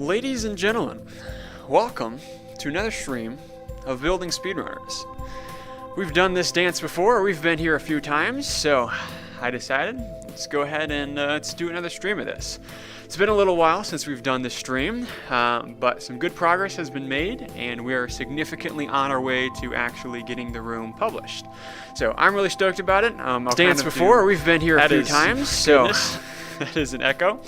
Ladies and gentlemen, welcome to another stream of Building Speedrunners. We've done this dance before, we've been here a few times, so I decided let's go ahead and let's do another stream of this. It's been a little while since we've done this stream, but some good progress has been made, and we are significantly on our way to actually getting the room published. So I'm really stoked about it. Dance before, we've been here a few times, so that is an echo.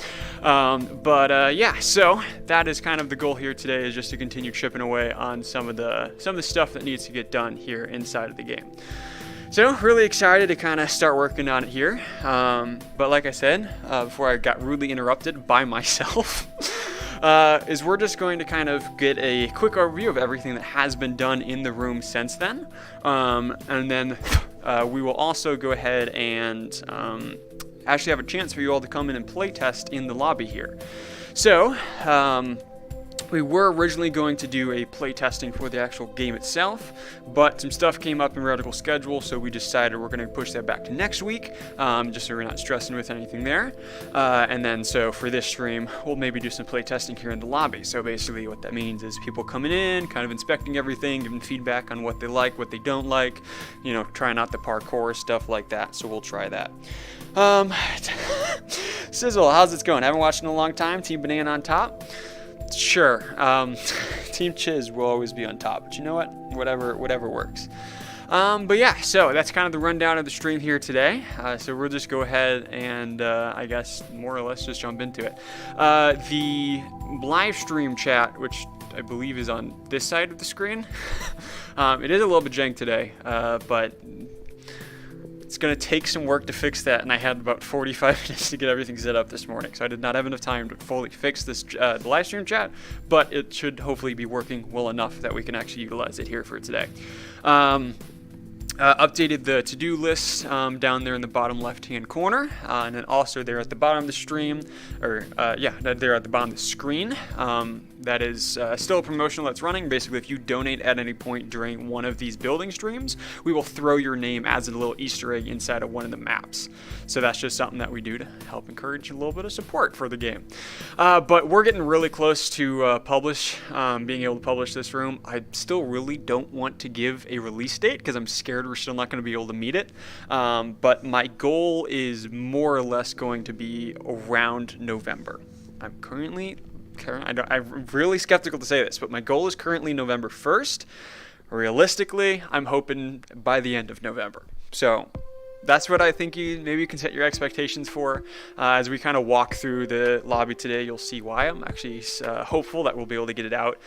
Yeah, so that is kind of the goal here today, is just to continue chipping away on some of the stuff that needs to get done here inside of the game. So really excited to kind of start working on it here. But like I said, before I got rudely interrupted by myself, is we're just going to kind of get a quick overview of everything that has been done in the room since then. And then we will also go ahead and actually have a chance for you all to come in and play test in the lobby here. So, we were originally going to do a play testing for the actual game itself, but some stuff came up in Radical schedule, so we decided we're going to push that back to next week, just so we're not stressing with anything there. And then so for this stream, we'll maybe do some play testing here in the lobby. So basically what that means is people coming in, kind of inspecting everything, giving feedback on what they like, what they don't like, you know, trying out the parkour, stuff like that. So we'll try that. Sizzle, how's it going? Haven't watched in a long time. Team Banana on top. Sure. Team Chiz will always be on top, but you know what? Whatever works. But yeah, so that's kind of the rundown of the stream here today. So we'll just go ahead and I guess more or less just jump into it. The live stream chat, which I believe is on this side of the screen, it is a little bit jank today, but it's going to take some work to fix that, and I had about 45 minutes to get everything set up this morning, so I did not have enough time to fully fix this the live stream chat, but it should hopefully be working well enough that we can actually utilize it here for today. Updated the to-do list down there in the bottom left-hand corner, and then also there at the bottom of the stream, or there at the bottom of the screen. That is still a promotional that's running. Basically, if you donate at any point during one of these building streams, we will throw your name as a little Easter egg inside of one of the maps. So that's just something that we do to help encourage a little bit of support for the game. But we're getting really close to being able to publish this room. I still really don't want to give a release date because I'm scared we're still not going to be able to meet it. But my goal is more or less going to be around November. I'm really skeptical to say this, but my goal is currently November 1st. Realistically, I'm hoping by the end of November. So that's what I think you can set your expectations for. As we kind of walk through the lobby today, you'll see why I'm actually hopeful that we'll be able to get it out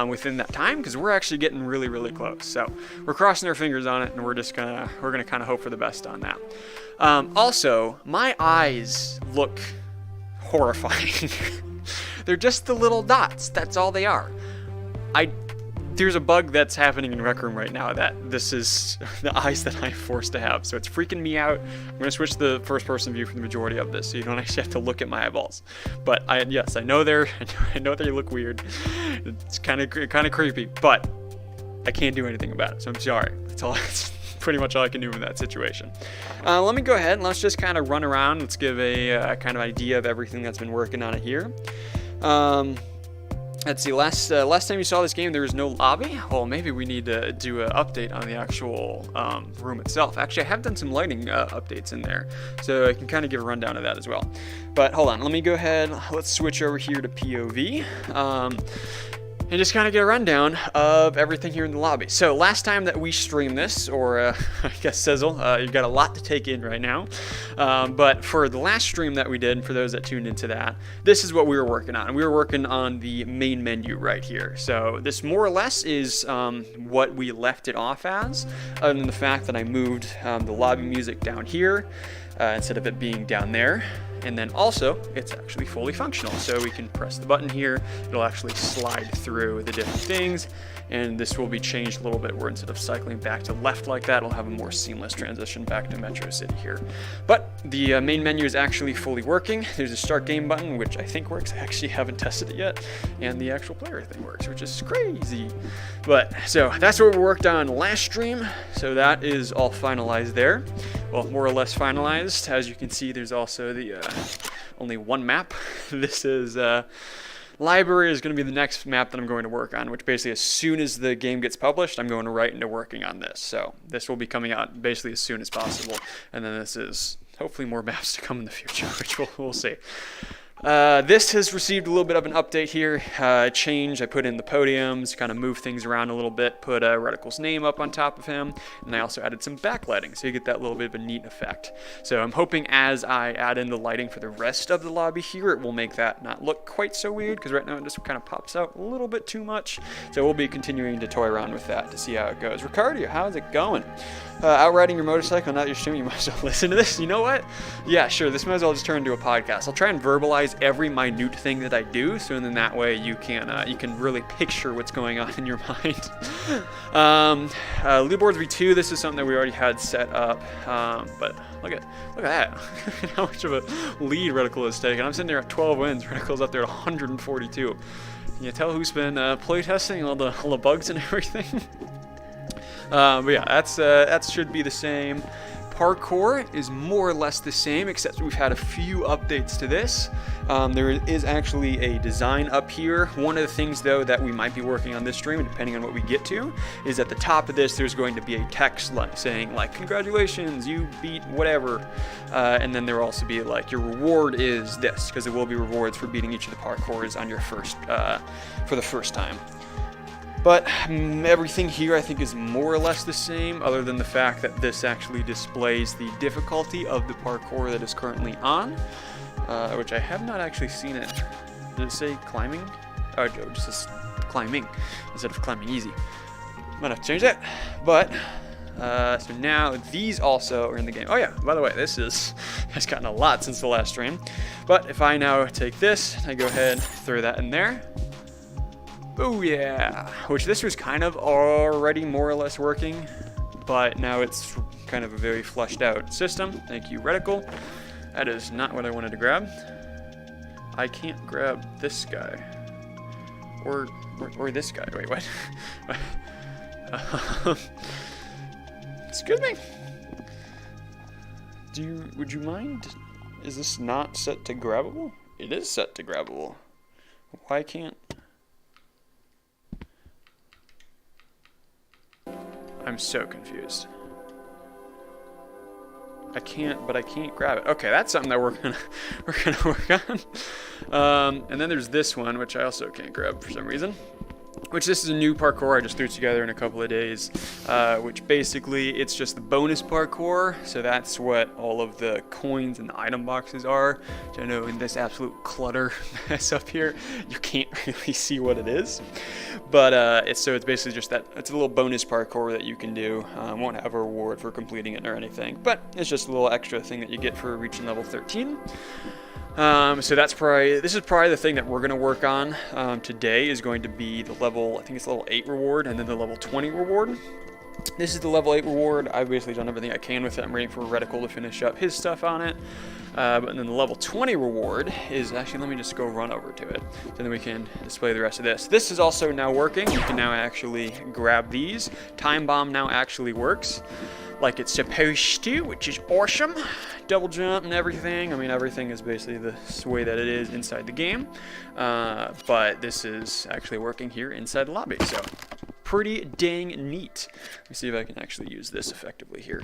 within that time, because we're actually getting really, really close. So we're crossing our fingers on it, and we're gonna kind of hope for the best on that. Also, my eyes look horrifying. They're just the little dots. That's all they are. There's a bug that's happening in Rec Room right now that this is the eyes that I'm forced to have. So it's freaking me out. I'm going to switch to the first person view for the majority of this, so you don't actually have to look at my eyeballs. But I know they look weird. It's kind of creepy, but I can't do anything about it. So I'm sorry. That's pretty much all I can do in that situation. Let me go ahead and let's just kind of run around. Let's give a kind of idea of everything that's been working on it here. Let's see, last time you saw this game, there was no lobby. Well, maybe we need to do an update on the actual room itself. Actually, I have done some lighting updates in there, so I can kind of give a rundown of that as well. But hold on, let me go ahead. Let's switch over here to POV. And just kind of get a rundown of everything here in the lobby. So last time that we streamed this, or I guess Sizzle, you've got a lot to take in right now. But for the last stream that we did, for those that tuned into that, this is what we were working on. We were working on the main menu right here. So this more or less is what we left it off as, other than the fact that I moved the lobby music down here instead of it being down there. And then also, it's actually fully functional. So we can press the button here, it'll actually slide through the different things. And this will be changed a little bit where instead of cycling back to left like that, it'll have a more seamless transition back to Metro City here. But the main menu is actually fully working. There's a start game button, which I think works. I actually haven't tested it yet. And the actual player thing works, which is crazy. But so that's what we worked on last stream. So that is all finalized there. Well, more or less finalized. As you can see, there's also the only one map. This is library is going to be the next map that I'm going to work on, which basically as soon as the game gets published, I'm going to right into working on this. So this will be coming out basically as soon as possible. And then this is hopefully more maps to come in the future, which we'll see. This has received a little bit of an update here, change. I put in the podiums, kind of move things around a little bit, put Reticle's name up on top of him, and I also added some backlighting, so you get that little bit of a neat effect. So I'm hoping as I add in the lighting for the rest of the lobby here, it will make that not look quite so weird, because right now it just kind of pops out a little bit too much. So we'll be continuing to toy around with that to see how it goes. Ricardo, how's it going? Out riding your motorcycle, not your stream, you might as well listen to this. You know what? Yeah, sure, this might as well just turn into a podcast. I'll try and verbalize every minute thing that I do, so then that way you can really picture what's going on in your mind. Leaderboards V2, this is something that we already had set up, but look at that. How much of a lead Reticle has taken. I'm sitting there at 12 wins, Reticle's up there at 142. Can you tell who's been playtesting all the bugs and everything? But yeah, that should be the same. Parkour is more or less the same, except we've had a few updates to this. There is actually a design up here. One of the things, though, that we might be working on this stream, and depending on what we get to, is at the top of this, there's going to be a text saying, like, congratulations, you beat whatever. And then there will also be, like, your reward is this, because there will be rewards for beating each of the parkours on your for the first time. But everything here I think is more or less the same, other than the fact that this actually displays the difficulty of the parkour that is currently on, which I have not actually seen it. Did it say climbing? Oh, it just says climbing instead of climbing easy. Might have to change that. But, so now these also are in the game. Oh yeah, by the way, this has gotten a lot since the last stream. But if I now take this, I go ahead and throw that in there. Oh yeah, which this was kind of already more or less working, but now it's kind of a very fleshed out system. Thank you, Reticle. That is not what I wanted to grab. I can't grab this guy. Or this guy. Wait, what? Excuse me. Would you mind? Is this not set to grabbable? It is set to grabbable. Why can't? I'm so confused. I can't grab it. Okay, that's something that we're gonna work on. And then there's this one, which I also can't grab for some reason. Which this is a new parkour I just threw together in a couple of days, which basically it's just the bonus parkour. So that's what all of the coins and the item boxes are. Which I know in this absolute clutter mess up here, you can't really see what it is. But it's basically just that. It's a little bonus parkour that you can do. Won't have a reward for completing it or anything, but it's just a little extra thing that you get for reaching level 13. So this is probably the thing that we're going to work on today is going to be the level, I think it's level 8 reward and then the level 20 reward. This is the level 8 reward. I've basically done everything I can with it. I'm waiting for Reticle to finish up his stuff on it. But then the level 20 reward is actually, let me just go run over to it. So then we can display the rest of this. This is also now working. You can now actually grab these. Time Bomb now actually works like it's supposed to, which is awesome. Double jump and everything. I mean, everything is basically the way that it is inside the game. But this is actually working here inside the lobby. So pretty dang neat. Let me see if I can actually use this effectively here.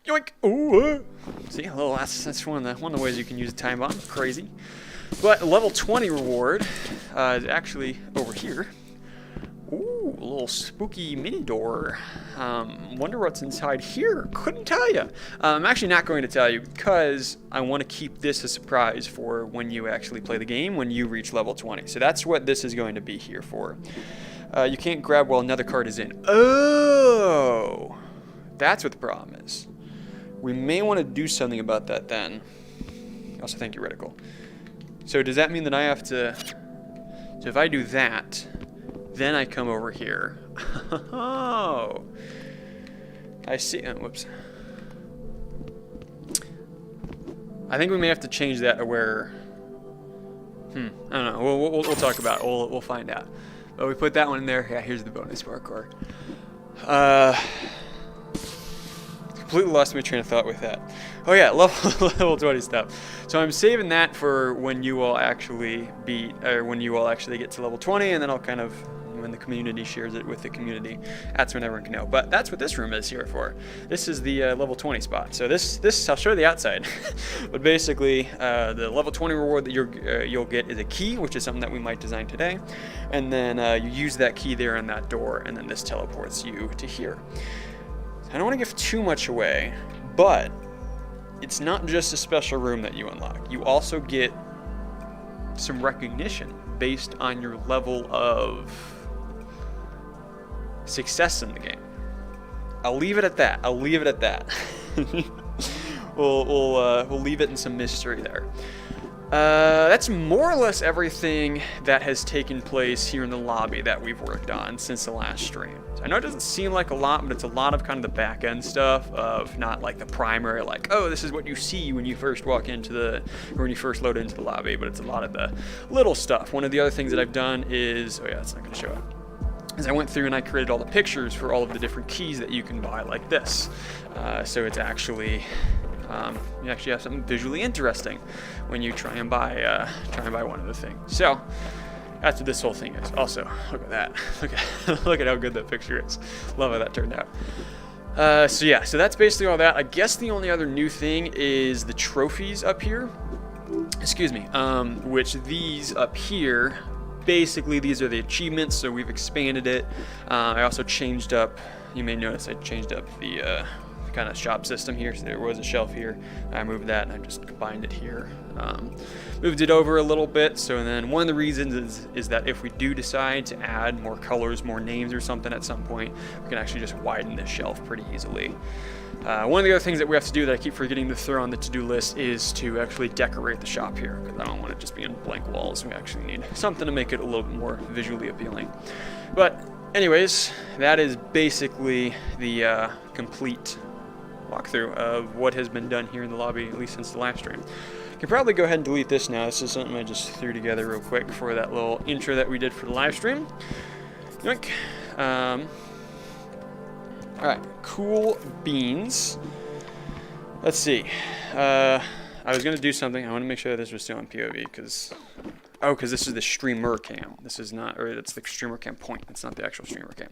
Yoink! Ooh! See, that's one of the ways you can use a time bomb. Crazy. But level 20 reward is actually over here. Ooh, a little spooky mini door. Wonder what's inside here. Couldn't tell you. I'm actually not going to tell you because I want to keep this a surprise for when you actually play the game, when you reach level 20. So that's what this is going to be here for. You can't grab while another card is in. Oh! That's what the problem is. We may want to do something about that then. Also, thank you, Reticle. So does that mean that I have to... So if I do that... Then I come over here. Oh, I see. Whoops. I think we may have to change that to where. I don't know. We'll talk about it. We'll find out. But we put that one in there. Yeah, here's the bonus parkour. Come completely lost my train of thought with that. Oh yeah, level 20 stuff. So I'm saving that for when you all actually when you all actually get to level 20, and then I'll kind of, when the community shares it with the community, that's when everyone can know. But that's what this room is here for. This is the level 20 spot. So this I'll show you the outside. But basically, the level 20 reward that you'll get is a key, which is something that we might design today. And then you use that key there on that door, and then this teleports you to here. I don't want to give too much away, but it's not just a special room that you unlock. You also get some recognition based on your level of success in the game. I'll leave it at that. We'll leave it in some mystery there. That's more or less everything that has taken place here in the lobby that we've worked on since the last stream. So I know it doesn't seem like a lot, but it's a lot of kind of the back end stuff of not like the primary, like, oh, this is what you see when you first walk into or when you first load into the lobby, but it's a lot of the little stuff. One of the other things that I've done is, oh yeah, it's not going to show up. Is I went through and I created all the pictures for all of the different keys that you can buy like this. So it's actually, you actually have something visually interesting when you try and buy one of the things. So that's what this whole thing is. Also, look at that. Look at how good that picture is. Love how that turned out. So yeah, so that's basically all that. I guess the only other new thing is the trophies up here. Excuse me. Which these up here, basically these are the achievements, so we've expanded it. I also changed up, you may notice I changed up the kind of shop system here. So there was a shelf here, I moved that and I just combined it here. Moved it over a little bit, so then one of the reasons is that if we do decide to add more colors, more names or something at some point, we can actually just widen this shelf pretty easily. One of the other things that we have to do that I keep forgetting to throw on the to-do list is to actually decorate the shop here, because I don't want it just being blank walls. We actually need something to make it a little bit more visually appealing. But anyways, that is basically the complete walkthrough of what has been done here in the lobby, at least since the live stream. You can probably go ahead and delete this now. This is something I just threw together real quick for that little intro that we did for the live stream. Yoink. Alright, cool beans. Let's see. I was going to do something. I want to make sure that this was still on POV because this is the streamer cam. This is not, or it's the streamer cam point. It's not the actual streamer cam.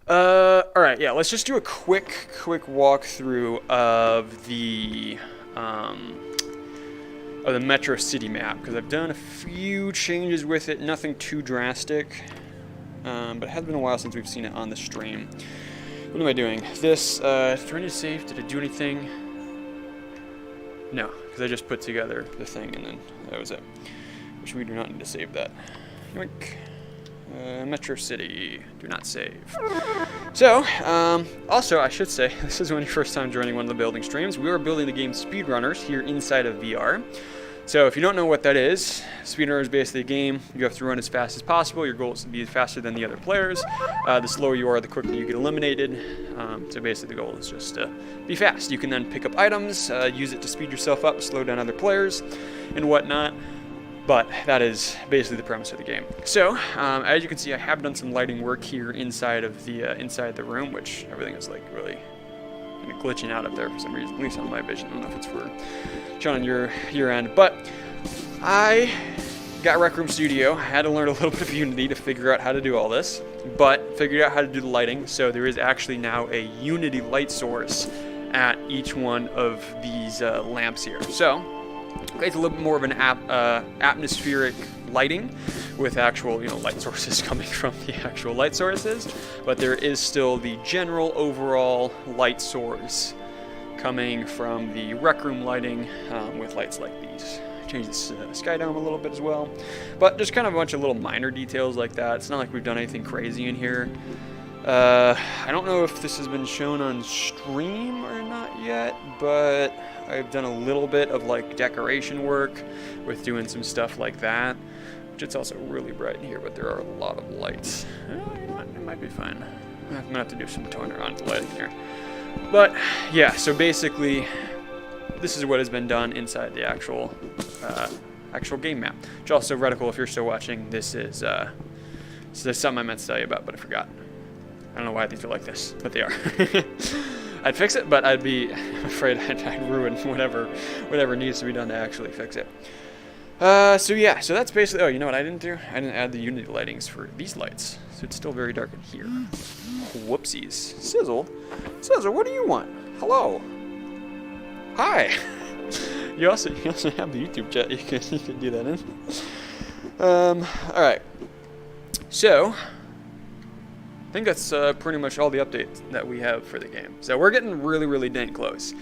Alright, yeah, let's just do a quick walkthrough of the Metro City map, because I've done a few changes with it, nothing too drastic, but it has been a while since we've seen it on the stream. What am I doing? This, trying to save, did it do anything? No, because I just put together the thing and then that was it, which we do not need to save that. Yoink. Metro City, do not save. So, also I should say, this is when your first time joining one of the building streams, we are building the game SpeedRunners here inside of VR. So if you don't know what that is, SpeedRunners is basically a game you have to run as fast as possible. Your goal is to be faster than the other players. The slower you are, the quicker you get eliminated. So basically the goal is just to be fast. You can then pick up items, use it to speed yourself up, slow down other players, and whatnot. But that is basically the premise of the game. So, as you can see, I have done some lighting work here inside of the room, which everything is like really kind of glitching out up there for some reason, at least on my vision. I don't know if it's for showing on your end, but I got Rec Room Studio. I had to learn a little bit of Unity to figure out how to do all this, but figured out how to do the lighting. So there is actually now a Unity light source at each one of these lamps here. So it's a little bit more of an atmospheric lighting with actual, light sources coming from the actual light sources, but there is still the general overall light source coming from the Rec Room lighting with lights like these. Change this sky dome a little bit as well, but just kind of a bunch of little minor details like that. It's not like we've done anything crazy in here. I don't know if this has been shown on stream or not yet, but I've done a little bit of like decoration work with doing some stuff like that, which it's also really bright in here, but there are a lot of lights. It might be fine. I'm gonna have to do some toner on the lighting here. But yeah, so basically this is what has been done inside the actual game map. Which also, Reticle, if you're still watching, this is something I meant to tell you about, but I forgot. I don't know why these are like this, but they are. I'd fix it, but I'd be afraid I'd ruin whatever needs to be done to actually fix it. So yeah, so that's basically, oh, you know what I didn't do? I didn't add the Unity lightings for these lights, so it's still very dark in here. Whoopsies. Sizzle, what do you want? Hello. Hi. You also have the YouTube chat. You can do that in. All right. So I think that's pretty much all the updates that we have for the game. So we're getting really, really dang close.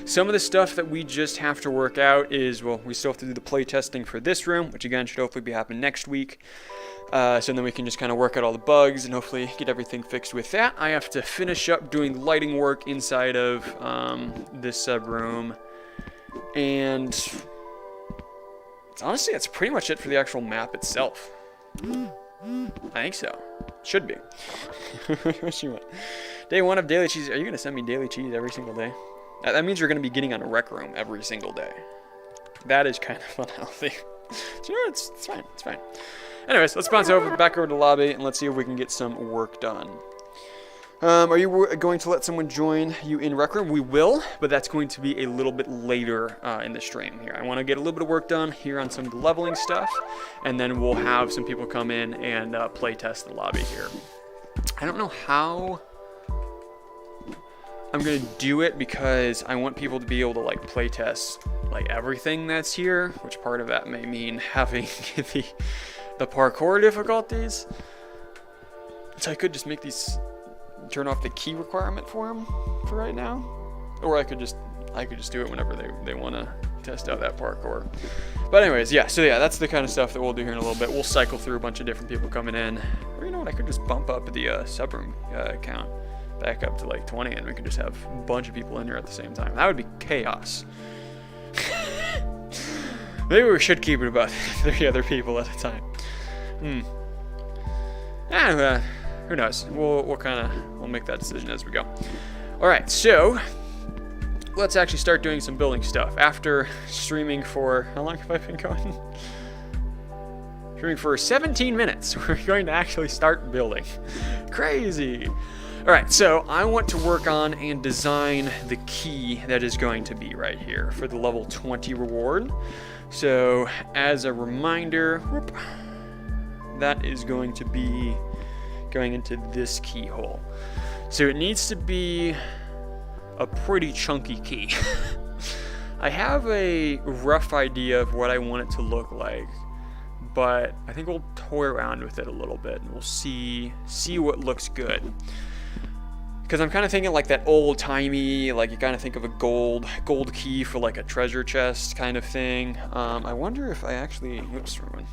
Some of the stuff that we just have to work out is, well, we still have to do the play testing for this room, which again should hopefully be happening next week. So then we can just kind of work out all the bugs and hopefully get everything fixed with that. I have to finish up doing lighting work inside of this sub room. And honestly, that's pretty much it for the actual map itself. I think so. Should be. What you want? Day 1 of daily cheese. Are you going to send me daily cheese every single day? That means you're going to be getting on a rec room every single day. That is kind of unhealthy. So, you know, it's fine. It's fine. Anyways, let's bounce back over to the lobby and let's see if we can get some work done. Are you going to let someone join you in Rec Room? We will, but that's going to be a little bit later in the stream here. I want to get a little bit of work done here on some of the leveling stuff, and then we'll have some people come in and play test the lobby here. I don't know how I'm going to do it because I want people to be able to like play test like everything that's here, which part of that may mean having the parkour difficulties. So I could just make these turn off the key requirement for them for right now, or I could just do it whenever they want to test out that parkour. But anyways, yeah, so yeah, that's the kind of stuff that we'll do here in a little bit. We'll cycle through a bunch of different people coming in, or you know what, I could just bump up the subroom count back up to like 20 and we could just have a bunch of people in here at the same time. That would be chaos. Maybe we should keep it about 3 other people at a time. Who knows? We'll make that decision as we go. All right, so let's actually start doing some building stuff. After streaming for, how long have I been going? Streaming for 17 minutes. We're going to actually start building. Crazy. All right, so I want to work on and design the key that is going to be right here for the level 20 reward. So as a reminder, that is going to be going into this keyhole. So it needs to be a pretty chunky key. I have a rough idea of what I want it to look like, but I think we'll toy around with it a little bit and we'll see what looks good. Because I'm kind of thinking like that old-timey, like you kind of think of a gold key for like a treasure chest kind of thing. I wonder if I actually, oops, wrong one.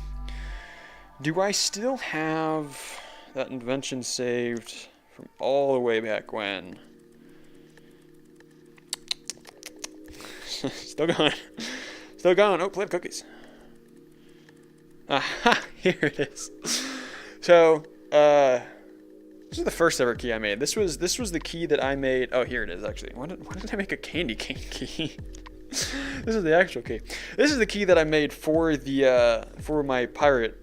Do I still have that invention saved from all the way back when? Still going. Still going. Oh, play with cookies. Aha, here it is. So, this is the first ever key I made. This was the key that I made. Oh, here it is actually. Why did I make a candy cane key? This is the actual key. This is the key that I made for the for my pirate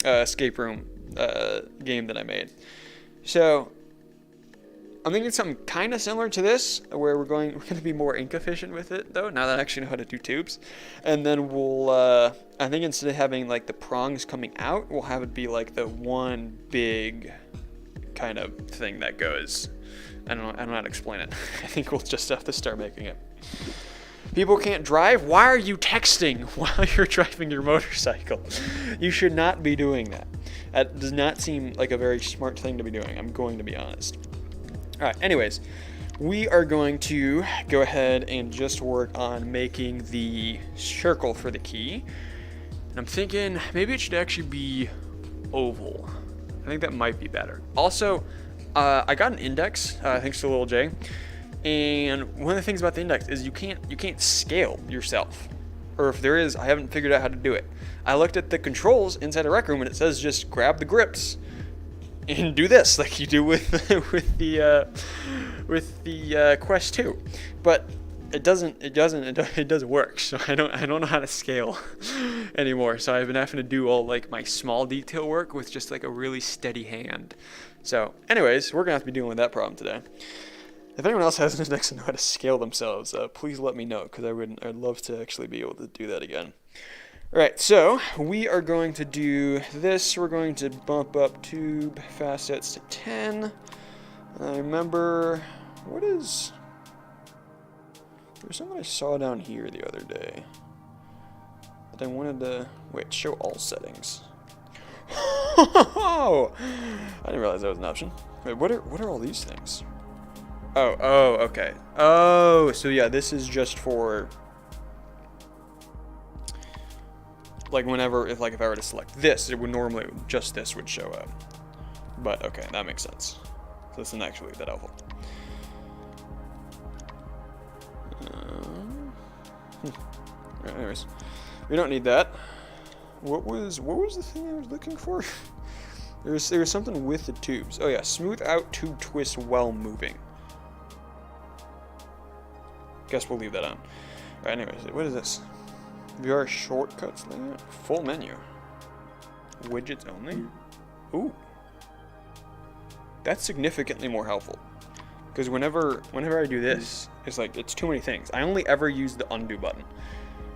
escape room game that I made. So I'm thinking something kind of similar to this, where we're going to be more ink efficient with it, though. Now that I actually know how to do tubes, and then we'll I think instead of having like the prongs coming out, we'll have it be like the one big kind of thing that goes. I don't know how to explain it. I think we'll just have to start making it. People can't drive? Why are you texting while you're driving your motorcycle? You should not be doing that. That does not seem like a very smart thing to be doing. I'm going to be honest. All right, anyways, we are going to go ahead and just work on making the circle for the key. And I'm thinking maybe it should actually be oval. I think that might be better. Also, I got an index, thanks to Lil J. And one of the things about the index is you can't scale yourself. Or if there is, I haven't figured out how to do it. I looked at the controls inside a rec room and it says just grab the grips and do this like you do with the Quest 2. But it doesn't work. So I don't know how to scale anymore. So I've been having to do all like my small detail work with just like a really steady hand. So anyways, we're gonna have to be dealing with that problem today. If anyone else has an index and know how to scale themselves, please let me know, because I'd love to actually be able to do that again. All right, so we are going to do this. We're going to bump up tube facets to 10. I remember, there's something I saw down here the other day that I wanted to, show all settings. I didn't realize that was an option. Wait, what are all these things? Oh, okay. Oh, so yeah, this is just for, like, if I were to select this, it would normally, just this would show up. But, okay, that makes sense. So this isn't actually that helpful. Anyways, we don't need that. What was the thing I was looking for? there was something with the tubes. Oh yeah, smooth out tube twist while moving. Guess we'll leave that on. All right, anyways, what is this? VR shortcuts layout, full menu, widgets only. Ooh, that's significantly more helpful. Because whenever I do this, it's too many things. I only ever use the undo button.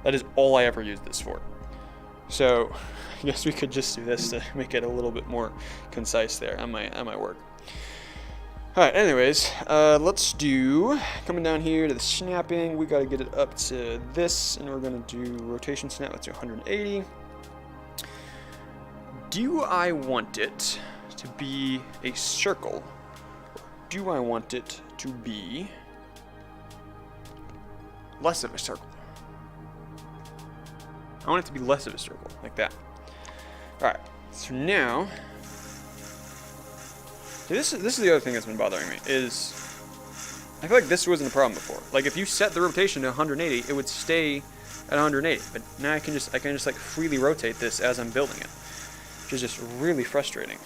That is all I ever use this for. So I guess we could just do this to make it a little bit more concise there. That might work. All right, anyways, let's do, coming down here to the snapping, we got to get it up to this, and we're going to do rotation snap, let's do 180. Do I want it to be a circle? Or do I want it to be less of a circle? I want it to be less of a circle, like that. All right, so now, this is the other thing that's been bothering me, is I feel like this wasn't a problem before. Like, if you set the rotation to 180, it would stay at 180, but now I can just like freely rotate this as I'm building it, which is just really frustrating.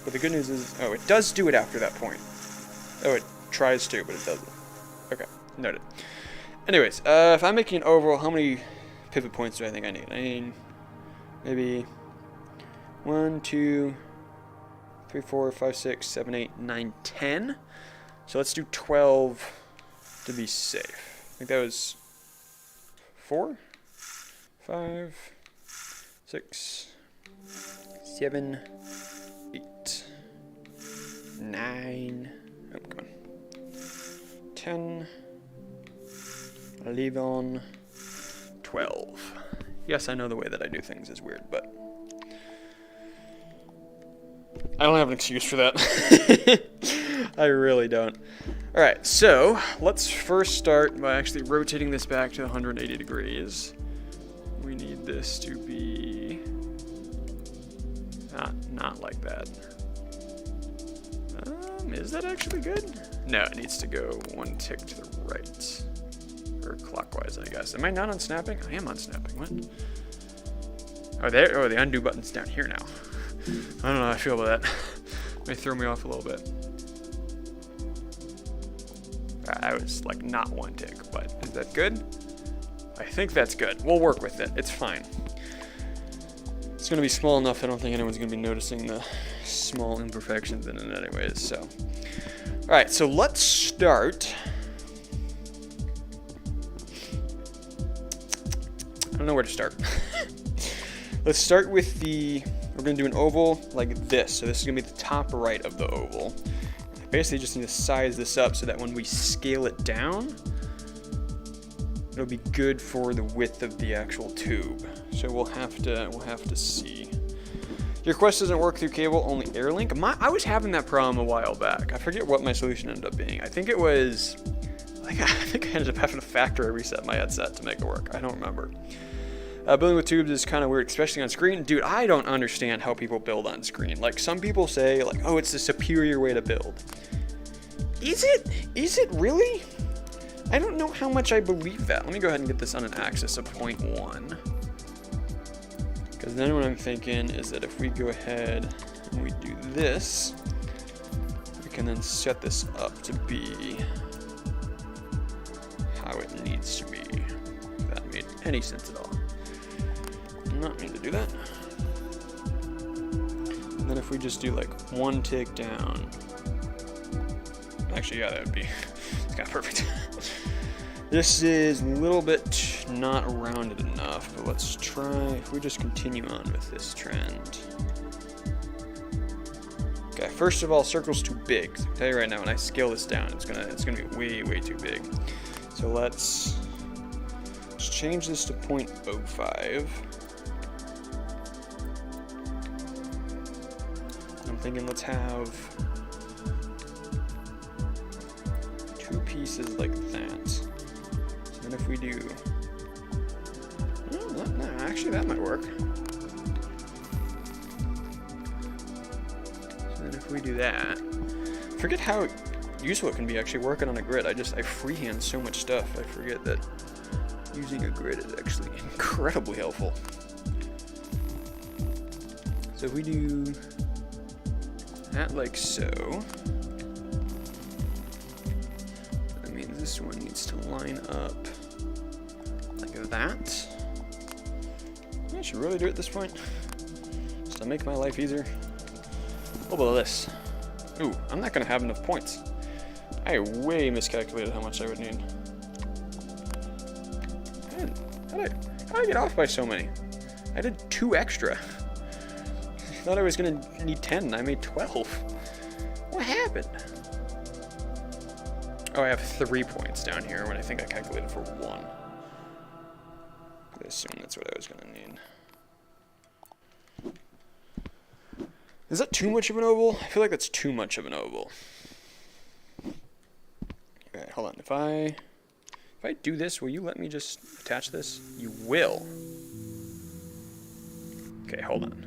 But the good news is, oh, it does do it after that point. Oh, it tries to, but it doesn't. Okay, noted. Anyways, if I'm making an oval, how many pivot points do I think I need? I need maybe 1, 2, 3, 4, 5, 6, 7, 8, 9, 10. So let's do 12 to be safe. I think that was 4, 5, 6, 7, 8, 9, oh, come on, 10, 11, 12. Yes, I know the way that I do things is weird, but I don't have an excuse for that. I really don't. All right, so let's first start by actually rotating this back to 180 degrees. We need this to be not like that. Is that actually good? No, it needs to go one tick to the right. Or clockwise, I guess. Am I not unsnapping? I am unsnapping. What? Oh, there. Oh, the undo button's down here now. I don't know how I feel about that. May throw me off a little bit. I was like not one tick, but is that good? I think that's good. We'll work with it. It's fine. It's gonna be small enough. I don't think anyone's gonna be noticing the small imperfections in it anyways. So, all right. So let's start. I don't know where to start. Let's start with we're going to do an oval like this. So this is going to be the top right of the oval. Basically just need to size this up so that when we scale it down, it'll be good for the width of the actual tube. So we'll have to see. Your Quest doesn't work through cable, only Airlink. I was having that problem a while back. I forget what my solution ended up being. I think it was, I think I ended up having to factory reset my headset to make it work. I don't remember. Building with tubes is kind of weird, especially on screen. Dude, I don't understand how people build on screen. Like, some people say, like, oh, it's the superior way to build. Is it? Is it really? I don't know how much I believe that. Let me go ahead and get this on an axis of 0.1. Because then what I'm thinking is that if we go ahead and we do this, we can then set this up to be how it needs to be. If that made any sense at all. Not mean to do that. And then if we just do like one tick down, Actually, yeah, that would be, it's kind of perfect. This is a little bit not rounded enough, but let's try, if we just continue on with this trend. Okay, first of all, circle's too big. So I'll tell you right now, when I scale this down, it's gonna be way, way too big. So let's change this to 0.05. I'm thinking let's have 2 pieces like that. So then if we do, no, actually that might work. So then if we do that, forget how useful it can be actually working on a grid. I freehand so much stuff. I forget that using a grid is actually incredibly helpful. So if we do that like so, that means this one needs to line up like that. I should really do it at this point, just to make my life easier. What about this? Ooh, I'm not gonna have enough points. I way miscalculated how much I would need. Man, how did I get off by so many? I did 2 extra. I thought I was gonna need 10, and I made 12. What happened? Oh, I have 3 points down here when I think I calculated for 1. I assume that's what I was gonna need. Is that too much of an oval? I feel like that's too much of an oval. Okay, hold on. If I do this, will you let me just attach this? You will. Okay, hold on.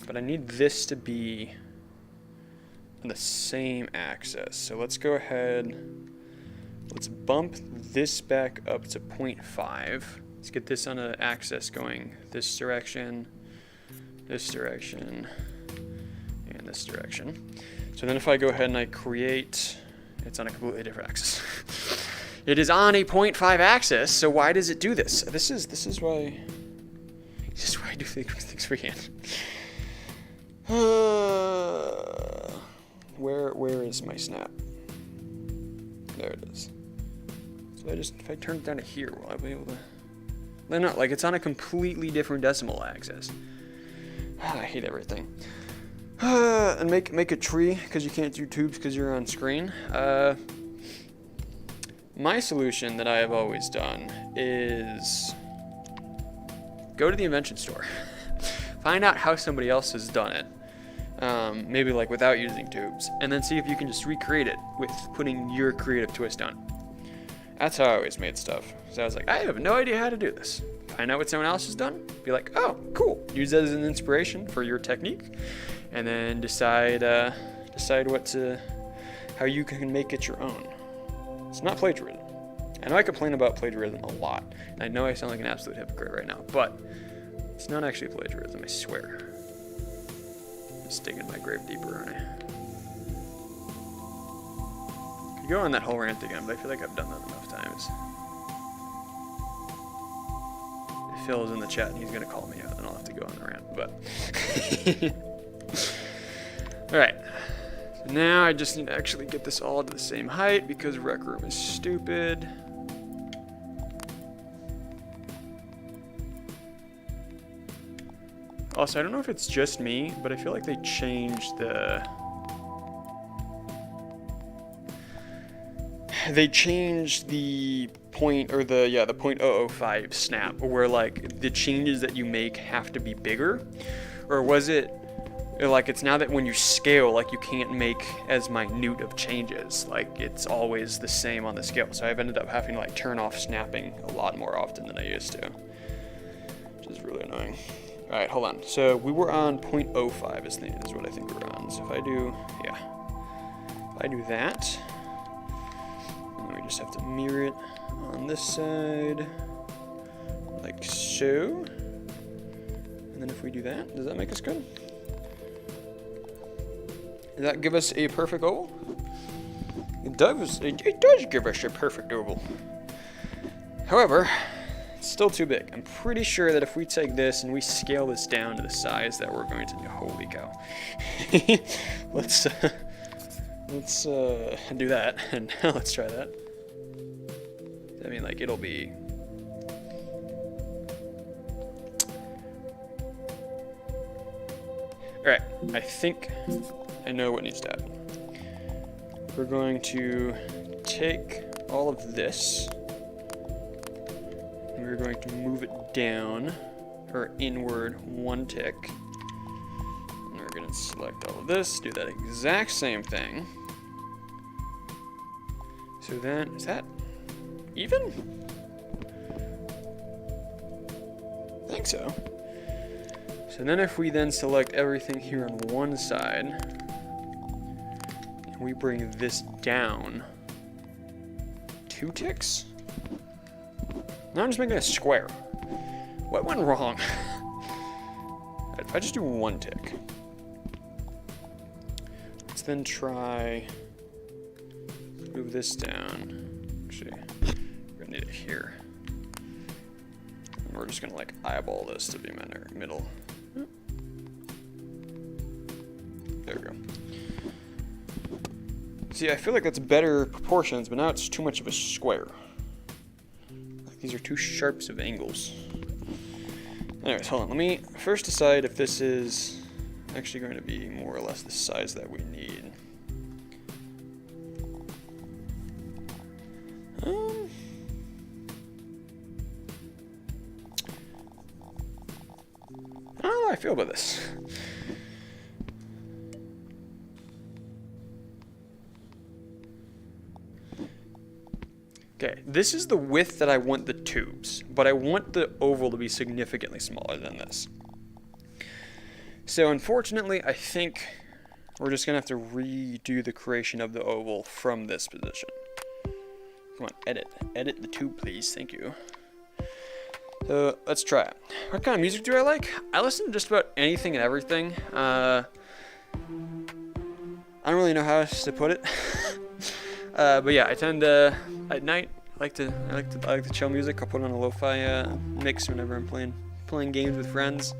But I need this to be on the same axis. So let's go ahead. Let's bump this back up to 0.5. Let's get this on an axis going this direction, and this direction. So then if I go ahead and I create, it's on a completely different axis. It is on a 0.5 axis, so why does it do this? This is why I do things freehand. Where is my snap? There it is. So if I turn it down to here, will I be able to? No, like it's on a completely different decimal axis. I hate everything. And make a tree because you can't do tubes because you're on screen. My solution that I have always done is go to the invention store, find out how somebody else has done it, maybe like without using tubes, and then see if you can just recreate it with putting your creative twist on it. That's how I always made stuff. So I was like, I have no idea how to do this. Find out what someone else has done, be like, oh, cool. Use that as an inspiration for your technique, and then decide how you can make it your own. It's not plagiarism. I know I complain about plagiarism a lot, and I know I sound like an absolute hypocrite right now, but it's not actually plagiarism, I swear. I'm just digging my grave deeper, aren't I? Could go on that whole rant again, but I feel like I've done that enough times. Phil is in the chat, and he's going to call me out, and I'll have to go on the rant, but... Alright. So now I just need to actually get this all to the same height, because Rec Room is stupid. Also, I don't know if it's just me, but I feel like they changed the... They changed the point, or the 0.005 snap, where like the changes that you make have to be bigger, or was it like it's now that when you scale, like you can't make as minute of changes, like it's always the same on the scale. So I've ended up having to like turn off snapping a lot more often than I used to, which is really annoying. All right, hold on. So we were on 0.05 is what I think we're on. So if I do that. We just have to mirror it on this side, like so. And then if we do that, does that make us good? Does that give us a perfect oval? It does give us a perfect oval. However, it's still too big. I'm pretty sure that if we take this and we scale this down to the size that we're going to do, holy cow. Let's let's do that, and now let's try that. I mean, like, it'll be... Alright, I think I know what needs to happen. We're going to take all of this, and we're going to move it down, or inward, 1 tick. And we're going to select all of this, do that exact same thing. So then, is that even? I think so. So then if we then select everything here on one side, and we bring this down 2 ticks? Now I'm just making a square. What went wrong? If I just do 1 tick. Let's then try move this down. Actually, we're gonna need it here. And we're just gonna like eyeball this to be my middle. There we go. See, I feel like that's better proportions, but now it's too much of a square. Like these are too sharps of angles. Anyways, hold on. Let me first decide if this is actually going to be more or less the size that we need. I don't know how I feel about this. Okay, this is the width that I want the tubes, but I want the oval to be significantly smaller than this. So unfortunately, I think we're just gonna have to redo the creation of the oval from this position. Come on, edit the tube, please, thank you. So let's try it. What kind of music do I like? I listen to just about anything and everything. I don't really know how else to put it. But yeah, I tend to at night I like to chill music. I'll put on a lo-fi mix whenever I'm playing games with friends.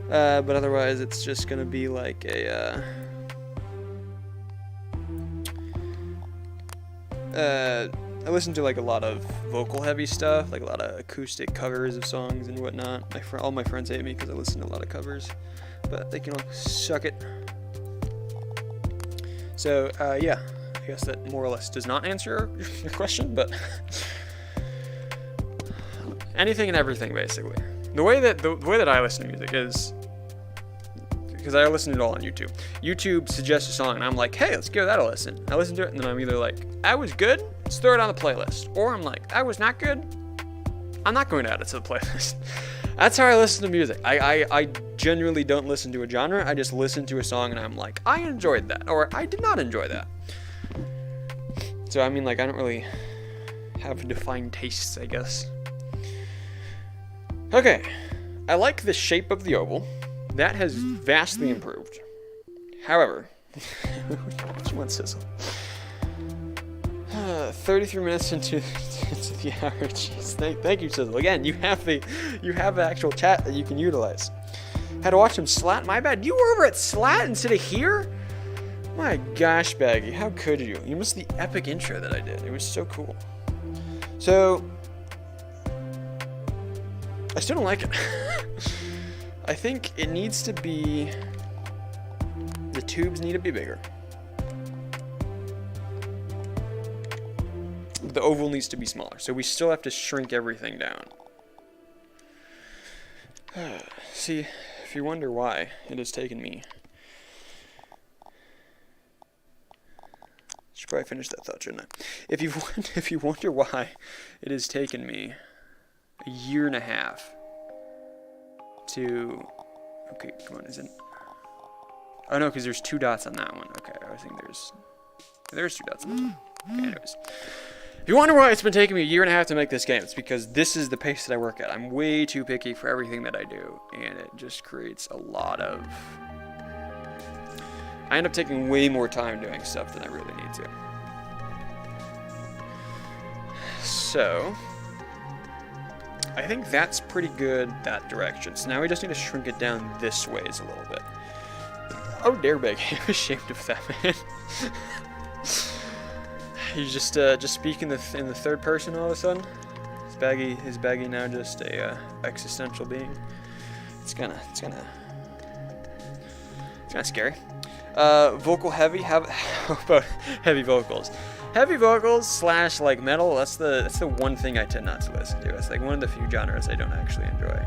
But otherwise, it's just gonna be like a I listen to like a lot of vocal heavy stuff, like a lot of acoustic covers of songs and whatnot. All my friends hate me because I listen to a lot of covers, but they can all suck it. So yeah, I guess that more or less does not answer your question, but anything and everything basically. The way that I listen to music is because I listen to it all on YouTube. YouTube suggests a song and I'm like, hey, let's give that a listen. I listen to it and then I'm either like, I was good, let's throw it on the playlist, or I'm like, I was not good, I'm not going to add it to the playlist. That's how I listen to music. I genuinely don't listen to a genre. I just listen to a song and I'm like, I enjoyed that, or I did not enjoy that. So I mean, like, I don't really have defined tastes, I guess. Okay, I like the shape of the oval. That has vastly improved. However, which one, Sizzle? 33 minutes into the hour. Jeez, thank you, Sizzle. Again, you have the actual chat that you can utilize. Had to watch him Slat. My bad. You were over at Slat instead of here. My gosh, Baggy, how could you? You missed the epic intro that I did. It was so cool. So I still don't like it. I think it needs to be, the tubes need to be bigger. The oval needs to be smaller, so we still have to shrink everything down. See, if you wonder why it has taken me, should probably finish that thought, shouldn't I? If you wonder why it has taken me a year and a half to, okay, come on, is it? Oh no, because there's 2 dots on that one. Okay, I think there's 2 dots on that one. Okay, anyways. If you wonder why it's been taking me a year and a half to make this game, it's because this is the pace that I work at. I'm way too picky for everything that I do, and it just creates a lot of... I end up taking way more time doing stuff than I really need to. So I think that's pretty good that direction. So now we just need to shrink it down this ways a little bit. Oh, dare beg. I'm ashamed of that, man. He's just speaking in the third person all of a sudden. Is Baggy now just a existential being? It's kind of scary. Vocal heavy. How about heavy vocals? Heavy vocals / like metal. That's the one thing I tend not to listen to. It's like one of the few genres I don't actually enjoy.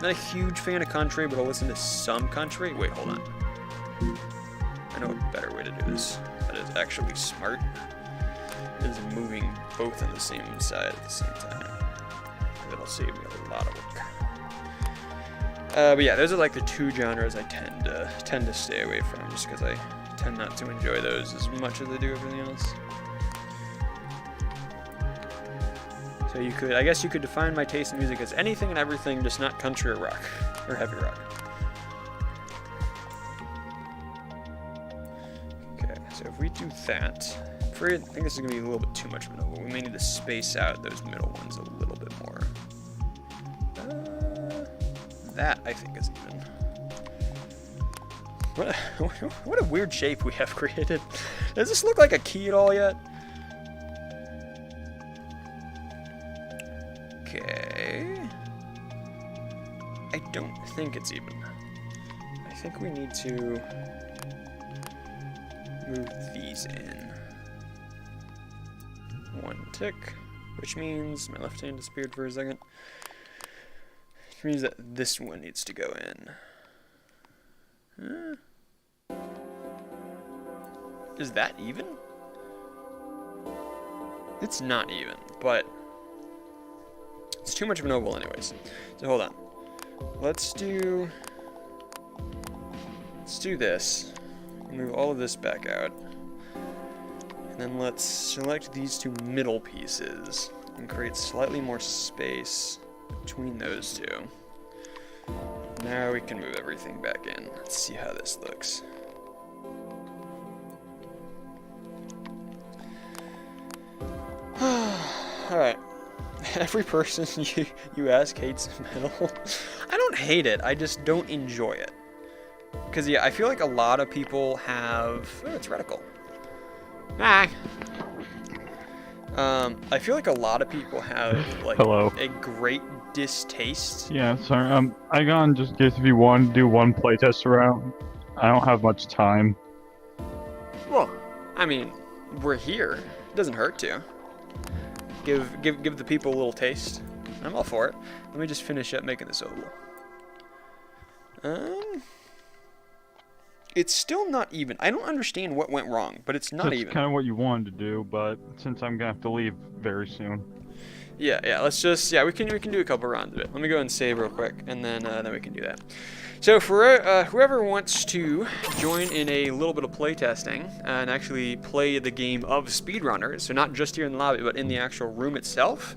Not a huge fan of country, but I'll listen to some country. Wait, hold on. I know a better way to do this. That is actually smart. It is moving both on the same side at the same time. That'll save me a lot of work. But yeah, those are like the two genres I tend to stay away from, just because I tend not to enjoy those as much as I do everything else. So I guess you could define my taste in music as anything and everything, just not country or rock, or heavy rock. Okay, so if we do that, I think this is going to be a little bit too much of an oval. We may need to space out those middle ones a little bit more. That, I think, is even. What a weird shape we have created. Does this look like a key at all yet? Okay. I don't think it's even. I think we need to move these in. One tick, which means my left hand disappeared for a second. Which means that this one needs to go in. Is that even? It's not even, but it's too much of an oval anyways. So hold on. Let's do this. Move all of this back out. And then let's select these two middle pieces and create slightly more space between those two. Now we can move everything back in. Let's see how this looks. Alright. Every person you ask hates metal. I don't hate it, I just don't enjoy it. Because, yeah, I feel like a lot of people have... Oh, it's reticle. Ah. I feel like a lot of people have, like, a great distaste. Yeah, sorry. I got just in case if you want to do one playtest round. I don't have much time. Well, I mean, we're here. It doesn't hurt to. Give the people a little taste. I'm all for it. Let me just finish up making this oval. It's still not even. I don't understand what went wrong, but it's not even. That's kind of what you wanted to do, but since I'm gonna have to leave very soon. Yeah. Let's just. Yeah, we can do a couple rounds of it. Let me go and save real quick, and then we can do that. So for whoever wants to join in a little bit of playtesting and actually play the game of SpeedRunners, so not just here in the lobby, but in the actual room itself,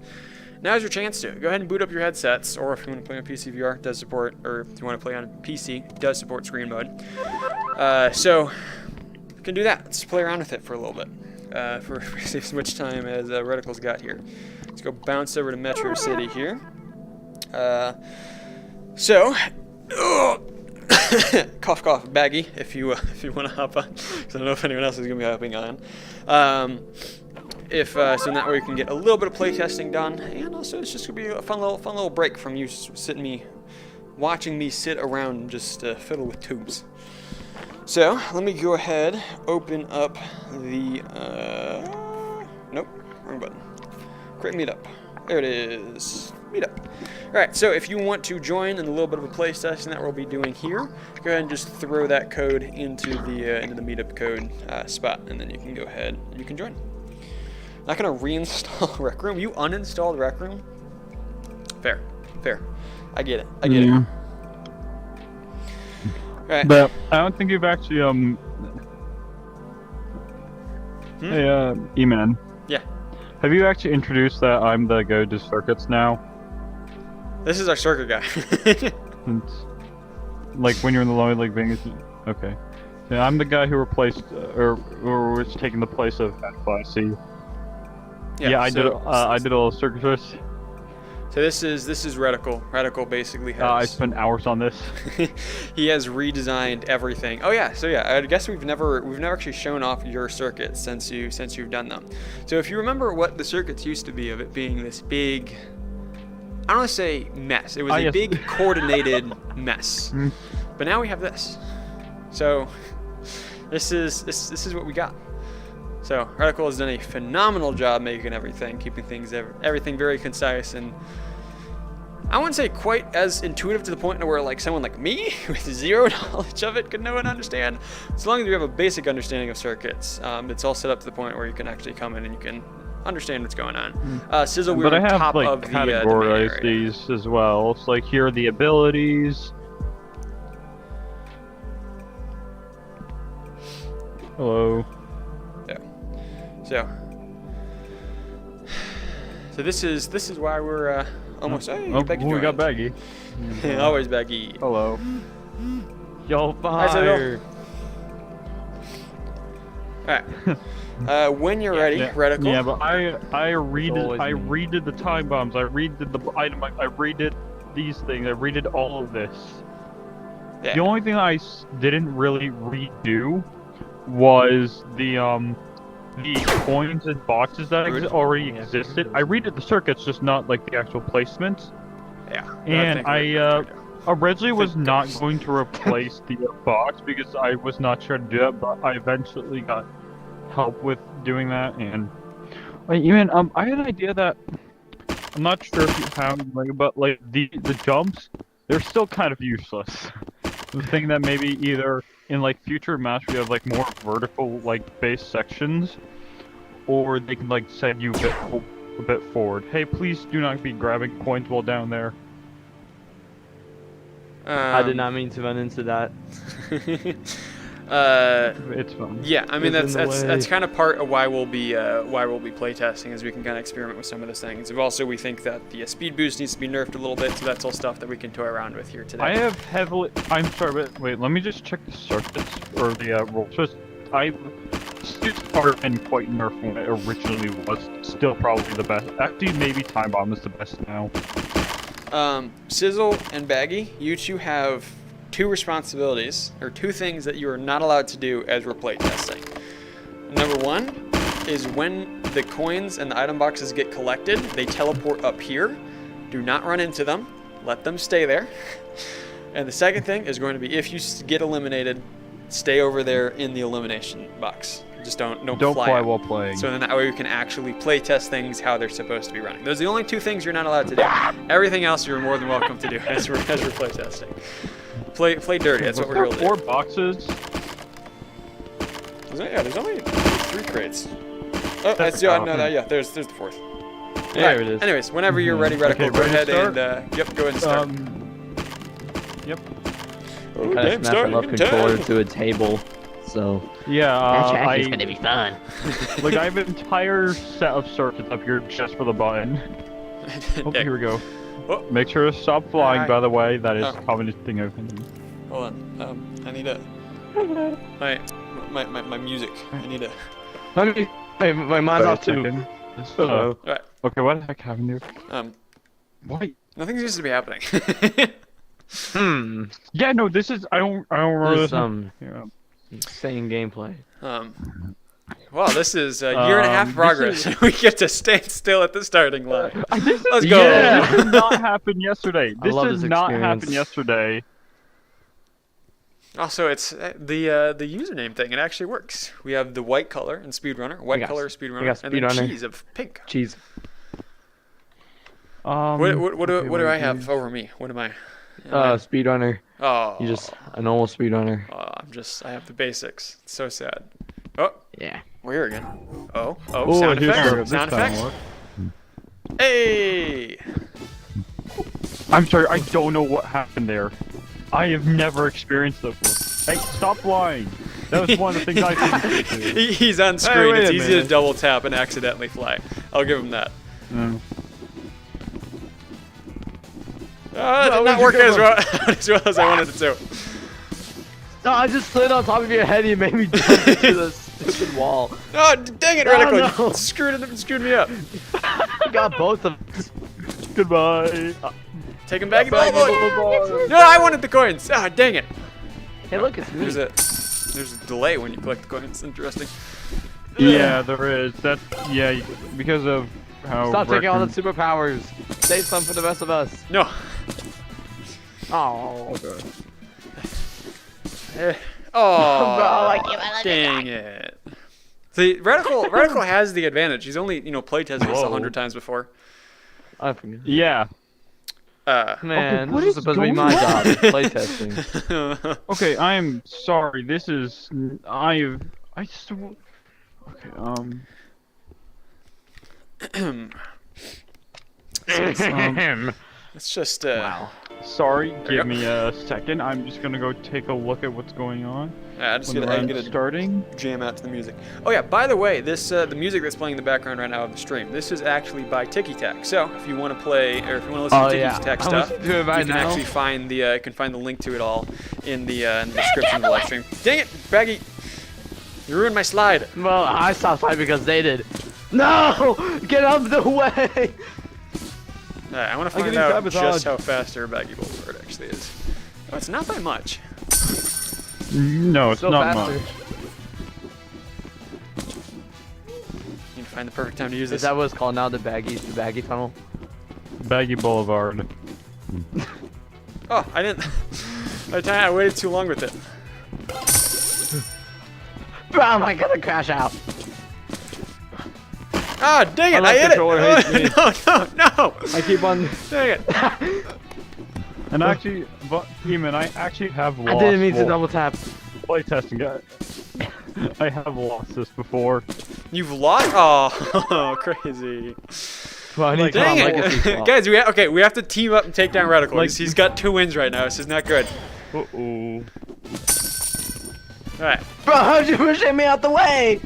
now's your chance to. Go ahead and boot up your headsets, or if you want to play on PC VR, does support, or if you want to play on PC, does support screen mode. So you can do that. Let's play around with it for a little bit. For save as much time as Reticle's got here. Let's go bounce over to Metro City here. Cough, cough, Baggy, if you want to hop on, because I don't know if anyone else is going to be hopping on. So that way we can get a little bit of playtesting done, and also it's just going to be a fun little break from you watching me sit around and just fiddle with tubes. So let me go ahead, open up the nope, wrong button. Create meetup. There it is. Meetup. Alright, so if you want to join in a little bit of a playtest that we'll be doing here, go ahead and just throw that code into the meetup code spot, and then you can go ahead and you can join. Not gonna reinstall Rec Room. You uninstalled Rec Room? Fair. I get it. Alright. But I don't think you've actually Hey, E-Man. Yeah. Have you actually introduced that I'm the go to circuits now? This is our circuit guy. Like when you're in the lower league Vegas. Okay. Yeah, I'm the guy who replaced or was taking the place of FYC. Yeah, I did a little circuit twist. So this is Reticle. Reticle basically has. I spent hours on this. He has redesigned everything. Oh yeah, so yeah, I guess we've never actually shown off your circuits since you've done them. So if you remember what the circuits used to be, of it being this big, I don't want to say mess. It was a yes. big coordinated mess. But now we have this. So this is what we got. So Reticle has done a phenomenal job making everything, keeping everything very concise, and I wouldn't say quite as intuitive to the point where like someone like me with zero knowledge of it could know and understand. As long as you have a basic understanding of circuits, it's all set up to the point where you can actually come in and you can understand what's going on. Sizzle, we're But I on have top like of the categorized main area. these as well. It's like here are the abilities. Hello. Yeah. So this is why we're almost. Oh, Becky we got joined. Baggy. Always Becky. Hello. Yo, How's it fire. All right. When you're ready, Reticle. Yeah, but I always redid the time bombs. I redid the item. I redid these things. I redid all of this. Yeah. The only thing I didn't really redo was the coins and boxes that already Yeah, existed. I redid the circuits, just not like the actual placements. Yeah. And I originally was not going to replace the box because I was not sure to do it, but I eventually got help with doing that. And even I had an idea that I'm not sure if you have, like, but like the jumps, they're still kind of useless. The thing that maybe either in like future maps we have like more vertical like base sections, or they can like send you a bit forward. Hey, please do not be grabbing coins while down there. I did not mean to run into that. It's fun. Yeah, I mean It's in the that's way. kind of part of why we'll be playtesting, is we can kind of experiment with some of those things. And also, we think that the speed boost needs to be nerfed a little bit, so that's all stuff that we can toy around with here today. I have heavily. I'm sorry, but wait. Let me just check the circuits or the rules. Just Speed's part and quite nerfed when it originally was. Still probably the best. Actually, maybe Time Bomb is the best now. Sizzle and Baggy, you two have two responsibilities, or two things that you are not allowed to do as we're playtesting. Number one is when the coins and the item boxes get collected, they teleport up here. Do not run into them. Let them stay there. And the second thing is going to be, if you get eliminated, stay over there in the elimination box. Just don't fly out. while playing. So then that way we can actually play test things how they're supposed to be running. Those are the only two things you're not allowed to do. Everything else you're more than welcome to do as we're play testing. Play dirty. That's what we're there really four boxes. There's only 3 crates. Oh, that's there's the fourth. There Right. it is. Anyways, whenever you're ready, Reticle, Okay, go ready to ahead start? and go ahead and start. Yep. Oh, Kind of snap a love controller to a table, so Yeah. That track is I gonna be fun. like I have an entire set of circuits up here just for the button. Oh, here we go. Oh. Make sure to stop flying. Alright. By the way, that is Oh. a common thing I've been doing. Hold on. I need a my music. I need a. okay. My mind's off too. Hello. Alright. Okay, what the heck happened here? Why? Nothing seems to be happening. Yeah, no, this is I don't remember There's this. some Yeah. insane gameplay. Wow, this is a year and a half this progress. is- We get to stand still at the starting line. Let's go. Yeah, this did not happen yesterday. I This love did this not experience. happen yesterday. Also, it's the username thing. It actually works. We have the white color in SpeedRunner, white got- color we SpeedRunner, got and then SpeedRunner. cheese of pink. Cheese. What do I have over me? What am I? Speedrunner. Oh, You just a normal speedrunner. I have the basics. It's so sad. Oh, Yeah. we're here again. Oh, Oh, sound here's where effects. this Sound time effects. worked. Hey! I'm sorry, I don't know what happened there. I have never experienced that before. Hey, stop flying. That was one of the things I couldn't do. He's on screen. wait It's a easy to minute. double tap and accidentally fly. I'll give him that. It did not work as well as I wanted it to. No, I just slid on top of your head and you made me jump into the stupid wall. Oh, dang it, No, Reticle! no. You screwed me up. You got both of us. Goodbye. Take him back. Baggy Oh, Boulevard. no, I wanted the coins. Ah, dang it. Hey, look, it's me. There's a delay when you collect the coins. Interesting. Yeah, there is. That's because of how. Stop taking all the Wreckers- superpowers. Save some for the rest of us. No. Oh. Oh, dang it. See, Radical has the advantage. He's only, playtested this 100 times before. I forget. Yeah. Man, what this is is supposed to be my going job, playtesting. Okay, I am sorry. This is okay. It's just, Wow. Sorry. you Give go. me a second. I'm just gonna go take a look at what's going on. I just When the gotta round's get starting. a jam out to the music. Oh yeah, by the way, this the music that's playing in the background right now of the stream, this is actually by TickyTac. So if you want to play, or if you want to listen to TickyTac stuff, I'm listening to it right you can now. actually find the link to it all in the description of the live stream. Dang it, Baggy! You ruined my slide. Well, I stopped fighting because they did. No! Get out of the way! Alright, I want to I find can out sabotage. just how fast our Baggy Boulevard actually is. Oh, it's not by much. No, it's Still not faster. much. Need to find the perfect time to use Is this. that what it's called now? The baggy tunnel? Baggy Boulevard. Oh, I didn't. I waited too long with it. Bro, am I gonna crash out? Ah, dang it! My I hit it! controller hates me. No! I keep on. Dang it! And actually, but Eamon, I actually have lost. I didn't mean to double tap. Playtesting, guys. I have lost this before. You've lost? Oh, crazy! Well, I need to Dang on legacy it, swap. guys! We have to team up and take down Radical. Like- He's got 2 wins right now. This is not good. Uh-oh. All right. Bro, how'd you push me out the way?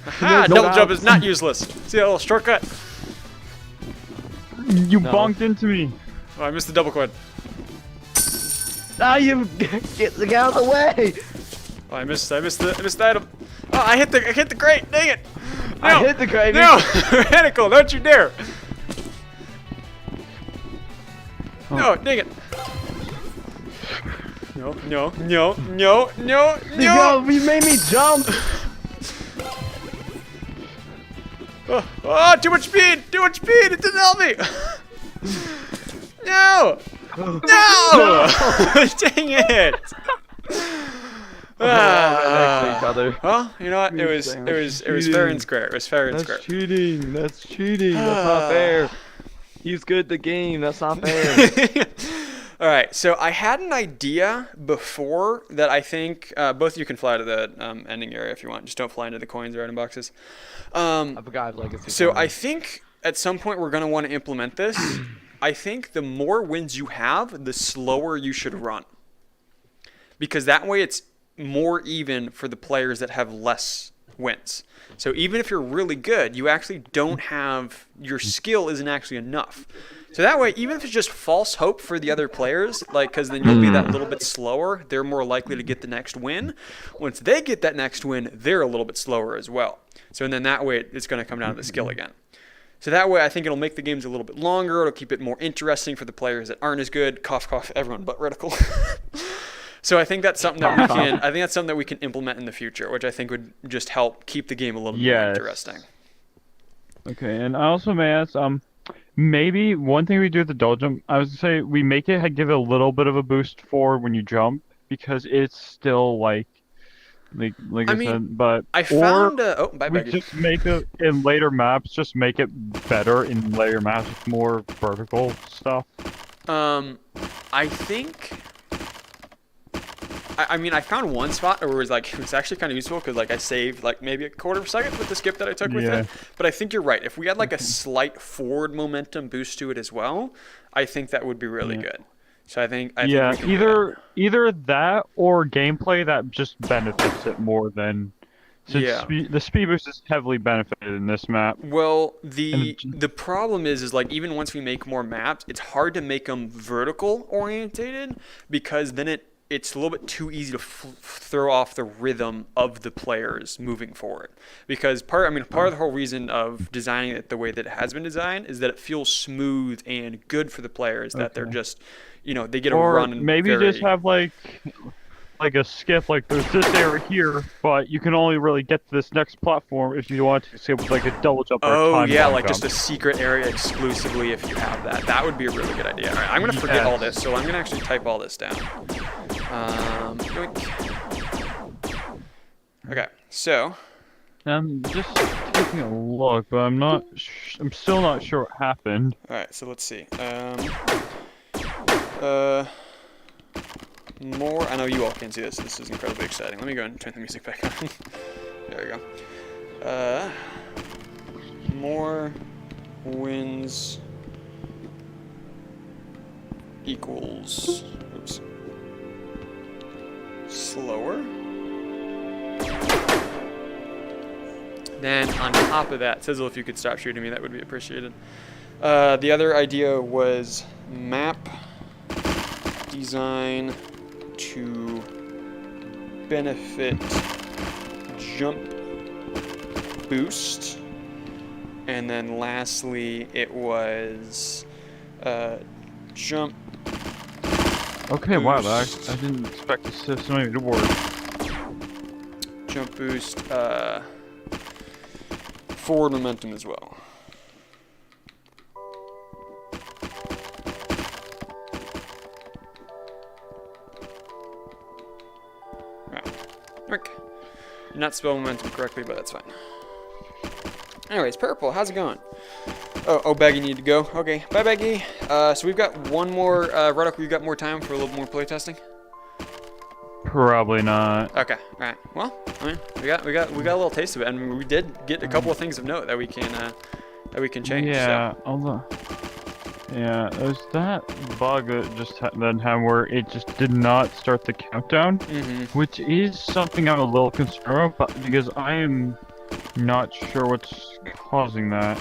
Ha! No Double jump outs. is not useless. See that little shortcut? You No. bonked into me. Oh, I missed the double quad. Ah, you get out of the way. Oh, I missed the item. Oh, I hit the crate. Dang it! No, I hit the crate. No, Radical, don't you dare! No, dang it! No! Yo, you made me jump. Oh, too much speed! Too much speed! It didn't help me! No! No! Dang it! Next to each other. Well, you know what? It was fair and square. It was fair and square. cheating. That's cheating. That's not fair. He's good at the game. That's not fair. All right, so I had an idea before that I think both of you can fly to the ending area if you want. Just don't fly into the coins or item boxes. I forgot legacy. So tunnel. I think at some point we're going to want to implement this. I think the more wins you have, the slower you should run. Because that way it's more even for the players that have less wins. So even if you're really good, you actually don't have, your skill isn't actually enough. So that way, even if it's just false hope for the other players, like, because then you'll be that little bit slower, they're more likely to get the next win. Once they get that next win, they're a little bit slower as well. So and then that way, it's going to come down to the skill again. So that way, I think it'll make the games a little bit longer. It'll keep it more interesting for the players that aren't as good. Cough, cough, everyone but Radical. So I think that's something that we can. I think that's something that we can implement in the future, which I think would just help keep the game a little bit more Yes. interesting. Okay, and I also may ask, maybe one thing we do with the double jump, I was gonna say we make it give it a little bit of a boost forward when you jump because it's still like I mean, said, but I found. Oh, bye, we Becky. just make it in later maps, just make it better in later maps with more vertical stuff. I think. I mean, I found one spot where it was actually kind of useful because like I saved like maybe a quarter of a second with the skip that I took with Yeah. it. But I think you're right. If we had like a slight forward momentum boost to it as well, I think that would be really good. So I think Yeah, we can do that. either that or gameplay that just benefits it more than since Yeah. the speed boost is heavily benefited in this map. Well, And the problem is like even once we make more maps, it's hard to make them vertical orientated because then it's a little bit too easy to throw off the rhythm of the players moving forward. Because part of the whole reason of designing it the way that it has been designed is that it feels smooth and good for the players. That they're just, they get a run. And maybe just have like a skip, like there's this area here, but you can only really get to this next platform if you want to skip with like a double jump or a time like jump. just a secret area exclusively if you have that. That would be a really good idea. All right, I'm going to forget all this, so I'm going to actually type all this down. Okay, so I'm just taking a look, but I'm still not sure what happened. All right, so let's see. More. I know you all can't see this. This is incredibly exciting. Let me go and turn the music back on. There we go. More wins equals. Oops. Slower. Then on top of that, Sizzle, if you could stop shooting me, that would be appreciated. The other idea was map design to benefit jump boost. And then lastly, it was jump Okay, boost. wow, I didn't expect the system even to work. Jump boost, forward momentum as well. Okay. Did not spell momentum correctly, but that's fine. Anyways, Purple, how's it going? Oh, Baggy need to go. Okay, bye, Baggy. So we've got one more. Ruddock, we've got more time for a little more playtesting. Probably not. Okay, all right. Well, I mean, we got a little taste of it, and we did get a couple of things of note that we can change. Yeah, So. although. Yeah, there's that bug that just then had where it just did not start the countdown, which is something I'm a little concerned about because I am not sure what's causing that.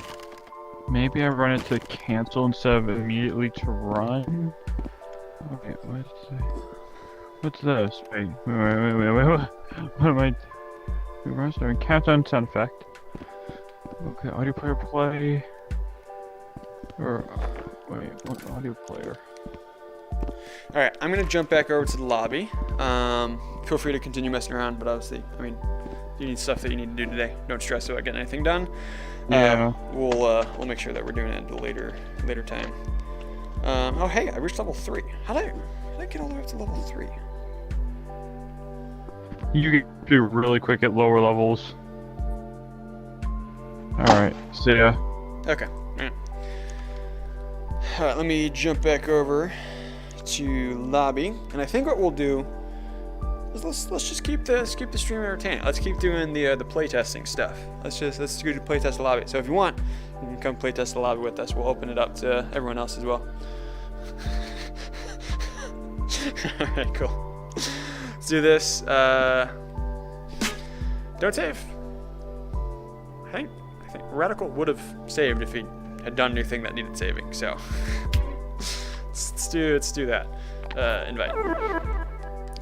Maybe I run it to cancel instead of immediately to run. Okay, what's this? Wait. What am I? Run starting countdown sound effect. Okay, audio player play. Or wait, what audio player? All right, I'm gonna jump back over to the lobby. Feel free to continue messing around, but obviously, I mean, you need stuff that you need to do today. Don't stress about getting anything done. Yeah. We'll make sure that we're doing it at a later time. Oh hey, I reached level 3. How did I get all the way up to level 3? You get do really quick at lower levels. Alright, see ya. Okay. Alright, let me jump back over to lobby, and I think what we'll do is let's just keep the stream entertaining. Let's keep doing the playtesting stuff. Let's go to playtest the lobby. So if you want, you can come playtest the lobby with us. We'll open it up to everyone else as well. Alright, cool. Let's do this. Don't save. I think Radical would have saved if he had done anything that needed saving. So let's do that. Invite.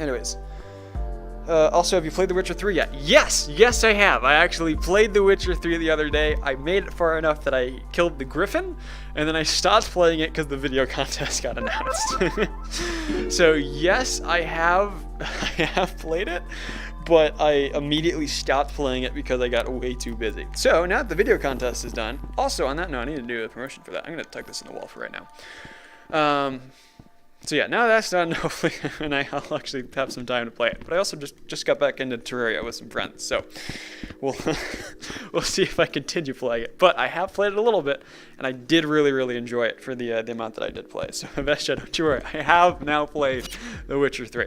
Anyways. Also, have you played The Witcher 3 yet? Yes, I have. I actually played The Witcher 3 the other day. I made it far enough that I killed the Griffin, and then I stopped playing it because the video contest got announced. So yes, I have played it, but I immediately stopped playing it because I got way too busy. So now that the video contest is done, also on that note, I need to do a promotion for that. I'm gonna tuck this in the wall for right now. So yeah, now that's done, hopefully, and I'll actually have some time to play it. But I also just got back into Terraria with some friends, so we'll see if I continue playing it. But I have played it a little bit, and I did really enjoy it for the amount that I did play. So Vestia, don't you worry, I have now played The Witcher 3.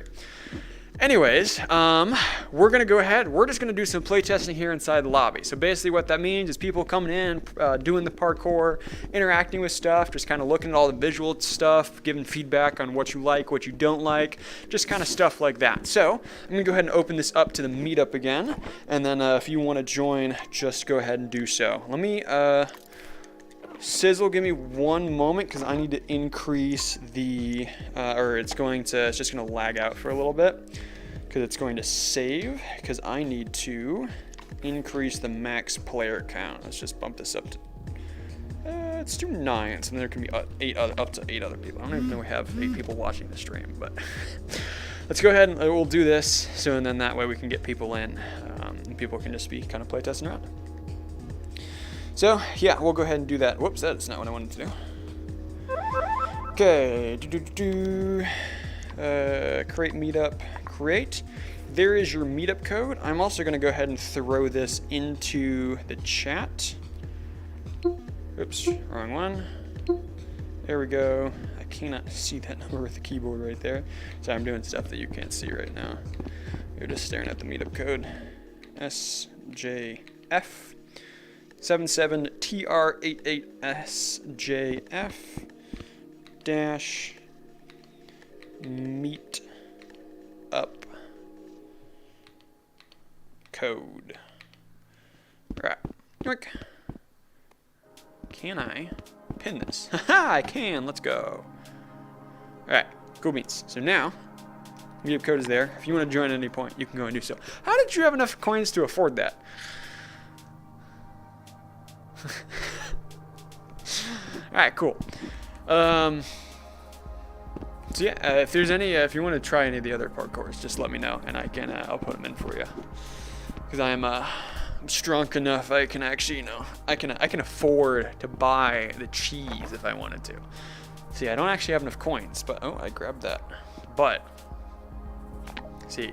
Anyways, we're going to go ahead. We're just going to do some playtesting here inside the lobby. So basically what that means is people coming in, doing the parkour, interacting with stuff, just kind of looking at all the visual stuff, giving feedback on what you like, what you don't like, just kind of stuff like that. So I'm going to go ahead and open this up to the meetup again. And then if you want to join, just go ahead and do so. Let me Sizzle, give me one moment because I need to increase the, it's just going to lag out for a little bit because it's going to save because I need to increase the max player count. Let's just bump this up to, let's do 9, so there can be up to 8 other people. I don't even know we have 8 people watching the stream, but let's go ahead and we'll do this, so and then that way we can get people in, and people can just be kind of play testing around. So yeah, we'll go ahead and do that. Whoops, that's not what I wanted to do. Okay, create meetup, create. There is your meetup code. I'm also gonna go ahead and throw this into the chat. Oops, wrong one. There we go. I cannot see that number with the keyboard right there. So I'm doing stuff that you can't see right now. You're just staring at the meetup code. SJF 77TR88SJF dash meet up code. Right. Quick. Can I pin this? Haha, I can. Let's go. Alright, cool beans. So now, meetup code is there. If you want to join at any point, you can go and do so. How did you have enough coins to afford that? Alright, cool. So yeah, if there's any, if you want to try any of the other parkours, just let me know, and I can, I'll put them in for you. Because I'm strong enough, I can actually, I can afford to buy the cheese if I wanted to. See, I don't actually have enough coins, but oh, I grabbed that. But see,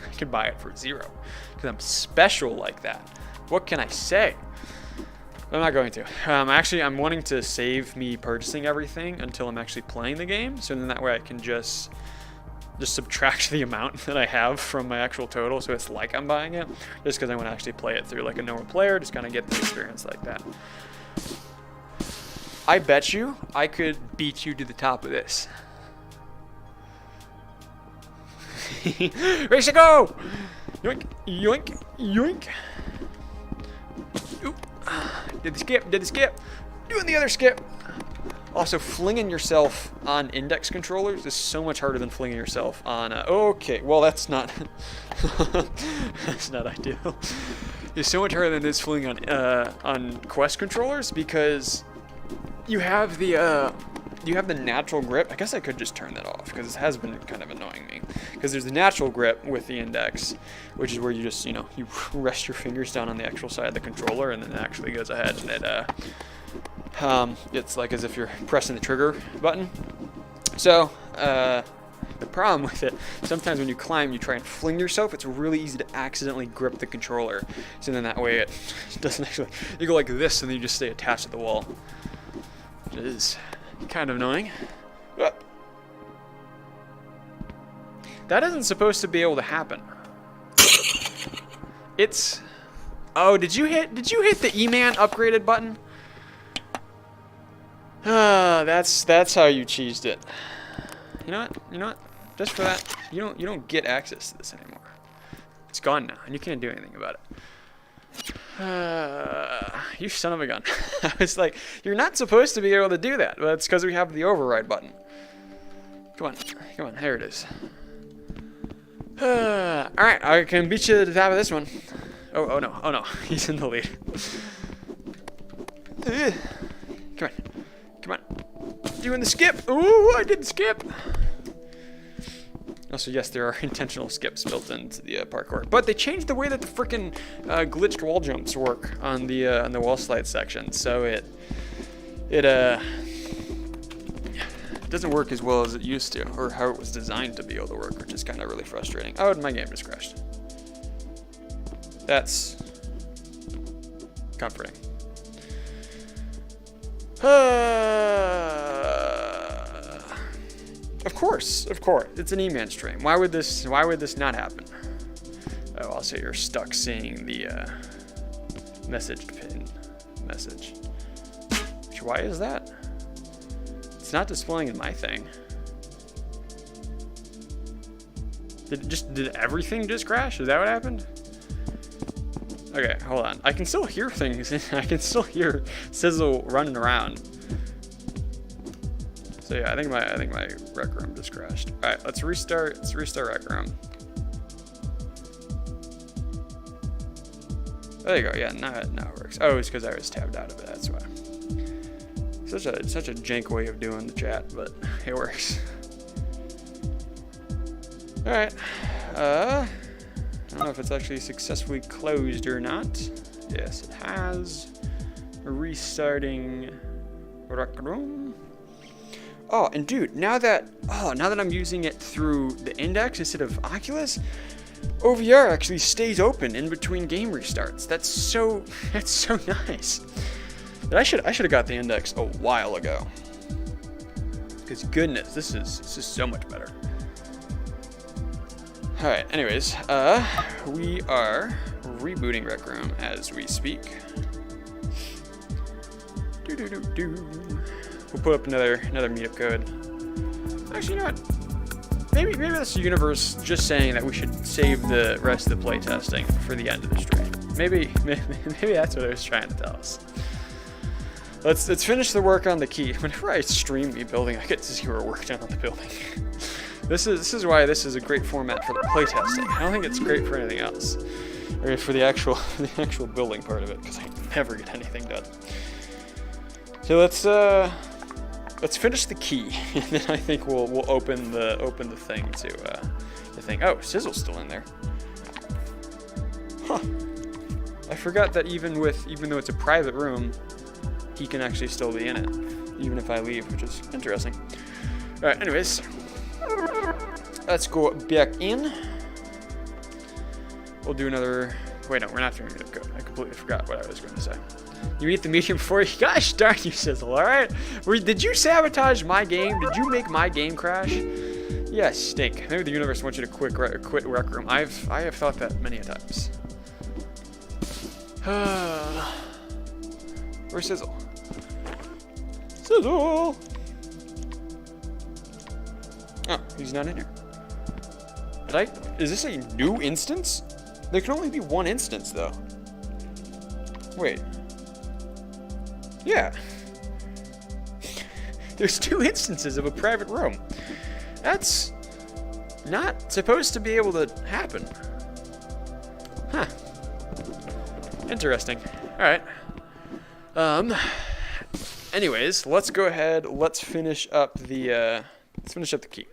I can buy it for 0 because I'm special like that. What can I say? I'm not going to. I'm wanting to save me purchasing everything until I'm actually playing the game, so then that way I can just subtract the amount that I have from my actual total, so it's like I'm buying it, just because I want to actually play it through like a normal player, just kind of get the experience like that. I bet you I could beat you to the top of this. Race to go! Yoink, yoink, yoink. Oop. Did the skip, doing the other skip. Also, flinging yourself on index controllers is so much harder than flinging yourself on, okay, well that's not, that's not ideal. It's so much harder than this flinging on Quest controllers because you have the natural grip. I guess I could just turn that off because it has been kind of annoying me. Because there's the natural grip with the index, which is where you just, you rest your fingers down on the actual side of the controller and then it actually goes ahead and it's like as if you're pressing the trigger button. So, the problem with it, sometimes when you climb, you try and fling yourself, it's really easy to accidentally grip the controller. So then that way it doesn't actually, you go like this and then you just stay attached to the wall. Which is kind of annoying. That isn't supposed to be able to happen. It's, oh, did you hit the E-Man upgraded button? That's how you cheesed it. You know what? Just for that, you don't get access to this anymore. It's gone now, and you can't do anything about it. You son of a gun. I was like, you're not supposed to be able to do that, but it's because we have the override button. Come on, here it is. Alright, I can beat you to the top of this one. Oh no, he's in the lead. Come on. Doing the skip. Ooh, I did the skip. Also, yes, there are intentional skips built into the parkour, but they changed the way that the frickin' glitched wall jumps work on the wall slide section. So it doesn't work as well as it used to, or how it was designed to be able to work, which is kind of really frustrating. Oh, my game just crashed. That's comforting. Of course, it's an E-Man stream. Why would this not happen? Oh, also you're stuck seeing the messaged pin message. Why is that? It's not displaying in my thing. Did everything just crash? Is that what happened? Okay, hold on. I can still hear things. I can still hear Sizzle running around. So yeah, I think my rec room just crashed. All right, let's restart. Let's restart rec room. There you go. Yeah, now it works. Oh, it's because I was tabbed out of it. That's why. Such a jank way of doing the chat, but it works. All right. I don't know if it's actually successfully closed or not. Yes, it has. Restarting rec room. Oh, and dude, now that I'm using it through the index instead of Oculus, OVR actually stays open in between game restarts. That's so nice. But I should have got the index a while ago. Because goodness, this is so much better. All right. Anyways, we are rebooting Rec Room as we speak. We'll put up another meetup code. Actually, you know what? Maybe that's the universe just saying that we should save the rest of the playtesting for the end of the stream. Maybe that's what it was trying to tell us. Let's finish the work on the key. Whenever I stream me building, I get to see where work done on the building. This is why this is a great format for the playtesting. I don't think it's great for anything else, or for the actual building part of it, because I never get anything done. So let's finish the key, and then I think we'll open the thing to the thing. Oh, Sizzle's still in there. Huh. I forgot that even though it's a private room, he can actually still be in it, even if I leave, which is interesting. All right. Anyways, let's go back in. We'll do another. Wait, no, we're not doing meetup code. I completely forgot what I was going to say. You eat the medium before you. Gosh darn you, Sizzle. All right. Did you sabotage my game? Did you make my game crash? Yes, stink. Maybe the universe wants you to quit Rec Room. I have thought that many a times. Where's Sizzle? Sizzle! Oh, he's not in here. Is this a new instance? There can only be one instance, though. Wait. Yeah. There's 2 instances of a private room. That's not supposed to be able to happen. Huh. Interesting. All right. Anyways, let's go ahead. Let's finish up the key.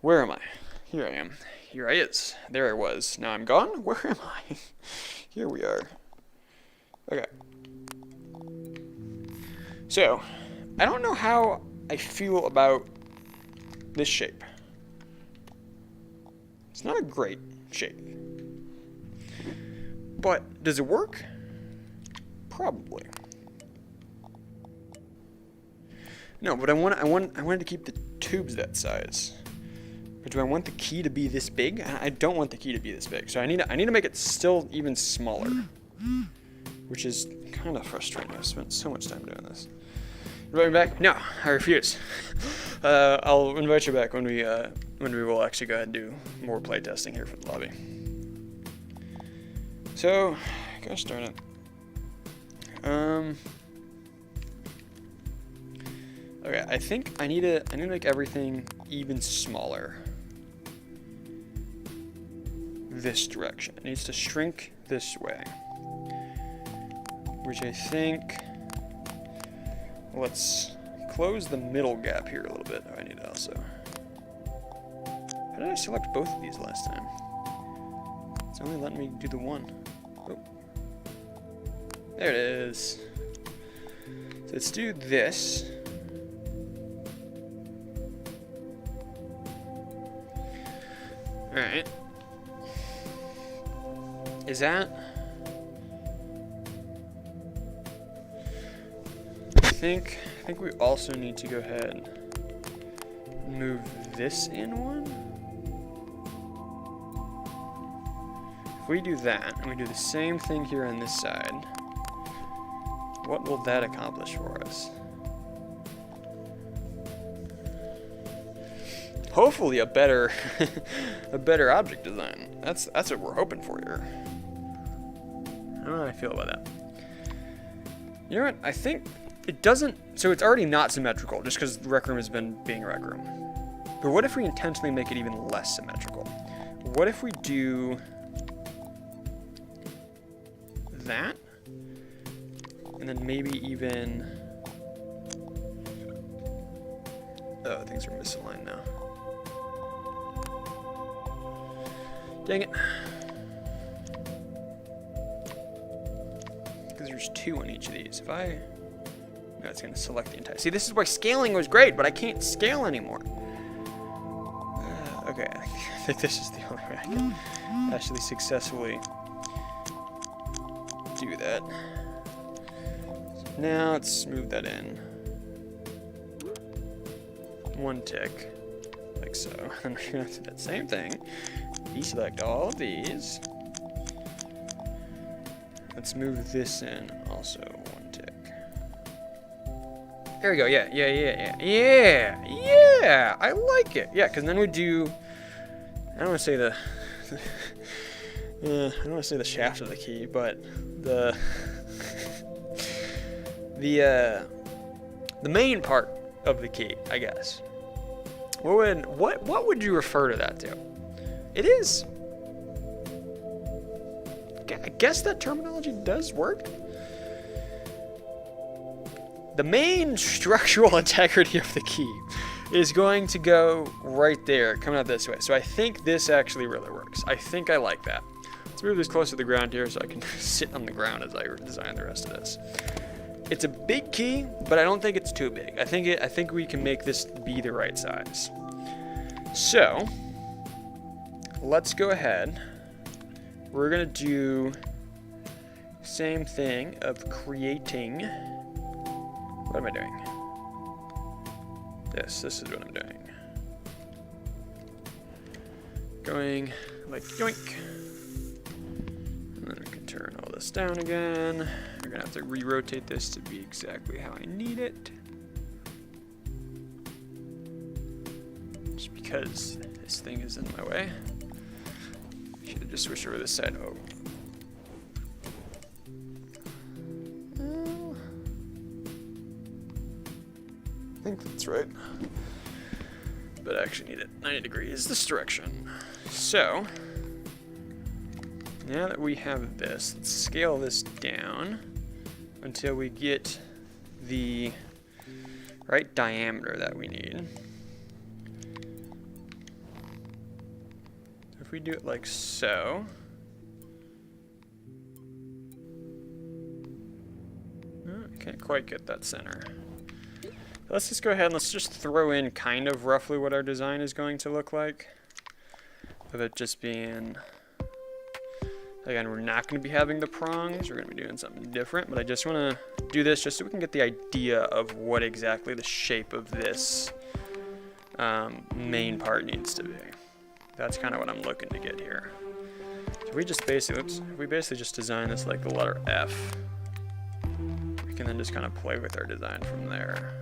Where am I? Here I am. Here I is. There I was. Now I'm gone. Where am I? Here we are. Okay. So, I don't know how I feel about this shape. It's not a great shape. But does it work? Probably. No, but I wanted to keep the tubes that size. Or do I want the key to be this big? I don't want the key to be this big. So I need to make it still even smaller. Which is kind of frustrating. I've spent so much time doing this. Invite me back? No, I refuse. I'll invite you back when we will actually go ahead and do more playtesting here for the lobby. So, gosh darn it. Okay, I think I need to make everything even smaller. This direction. It needs to shrink this way. Which I think, let's close the middle gap here a little bit. Oh, I need to also. How did I select both of these last time? It's only letting me do the one. Oh. There it is. So let's do this. Alright. Is that? I think we also need to go ahead and move this in one. If we do that, and we do the same thing here on this side, what will that accomplish for us? Hopefully a better, a better object design. That's what we're hoping for here. All right, I don't know how I feel about that. You know what? I think it doesn't... So it's already not symmetrical, just because the Rec Room has been being a Rec Room. But what if we intentionally make it even less symmetrical? What if we do... that? And then maybe even... Oh, things are misaligned now. Dang it. Because there's 2 on each of these. If I... No, it's going to select the entire... See, this is why scaling was great, but I can't scale anymore. Okay, I think this is the only way I can actually successfully do that. So now let's move that in. 1 tick. Like so. And we're going to do that same thing. Deselect all of these. Let's move this in also 1 tick. There we go. Yeah. I like it. Yeah, because then we do. I don't want to say the. I don't want to say the shaft of the key, but the main part of the key, I guess. What would you refer to that to? It is. I guess that terminology does work. The main structural integrity of the key is going to go right there, coming out this way. So I think this actually really works. I think I like that. Let's move this close to the ground here so I can sit on the ground as I design the rest of this. It's a big key, but I don't think it's too big. I think we can make this be the right size. So let's go ahead. We're gonna do same thing of creating. What am I doing? This is what I'm doing. Going like yoink. And then we can turn all this down again. We're gonna have to re-rotate this to be exactly how I need it. Just because this thing is in my way. Should have just switched over this side. Oh. I think that's right. But I actually need it 90 degrees this direction. So, now that we have this, let's scale this down until we get the right diameter that we need. If we do it like so, I can't quite get that center. Let's just go ahead and let's just throw in kind of roughly what our design is going to look like. Of it just being, again, we're not going to be having the prongs, we're going to be doing something different, but I just want to do this just so we can get the idea of what exactly the shape of this main part needs to be. That's kind of what I'm looking to get here. So we just basically, we basically just design this like the letter F. We can then just kind of play with our design from there.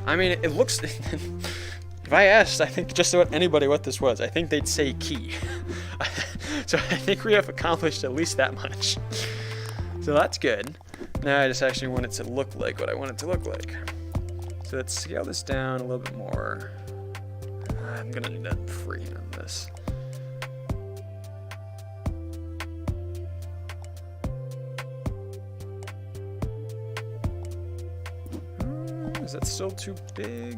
I mean, it looks, if I asked, I think just about anybody what this was, I think they'd say key. So I think we have accomplished at least that much. So that's good. Now I just actually want it to look like what I want it to look like. So let's scale this down a little bit more. I'm gonna need that freehand on this. Is that still too big?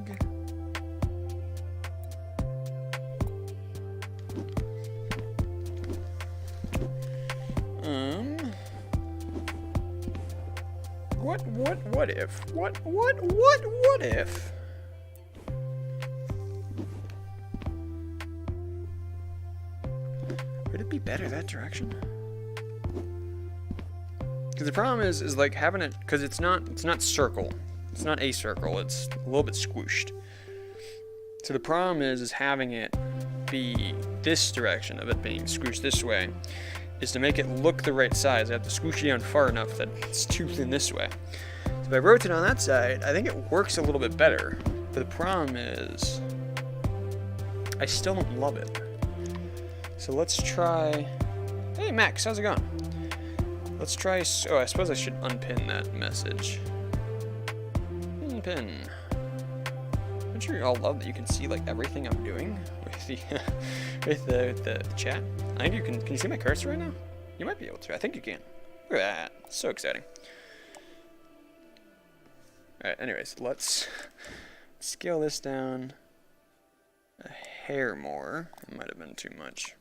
What if? What if? Would it be better that direction? Because the problem is like having it, because it's not circle. It's not a circle, it's a little bit squished. So the problem is having it be this direction of it being squished this way is to make it look the right size. I have to squish it down far enough that it's too thin this way. So if I rotate on that side, I think it works a little bit better. But the problem is I still don't love it. So let's try, hey Max, how's it going? let's try. Oh, I suppose I should unpin that message. Unpin. I'm sure you all love that you can see like everything I'm doing with the with the chat. I think you can. Can you see my cursor right now? You might be able to. I think you can. Look at that. So exciting. All right. Anyways, let's scale this down a hair more. It might have been too much.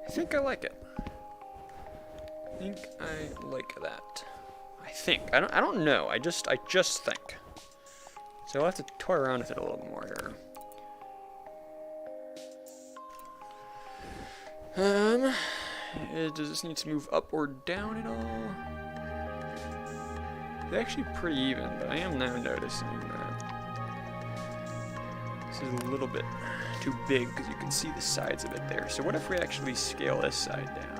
I think I like it. I think I like that. I think. I don't know. I just think. So I'll have to toy around with it a little more here. Does this need to move up or down at all? It's actually pretty even, but I am now noticing that this is a little bit too big because you can see the sides of it there. So what if we actually scale this side down?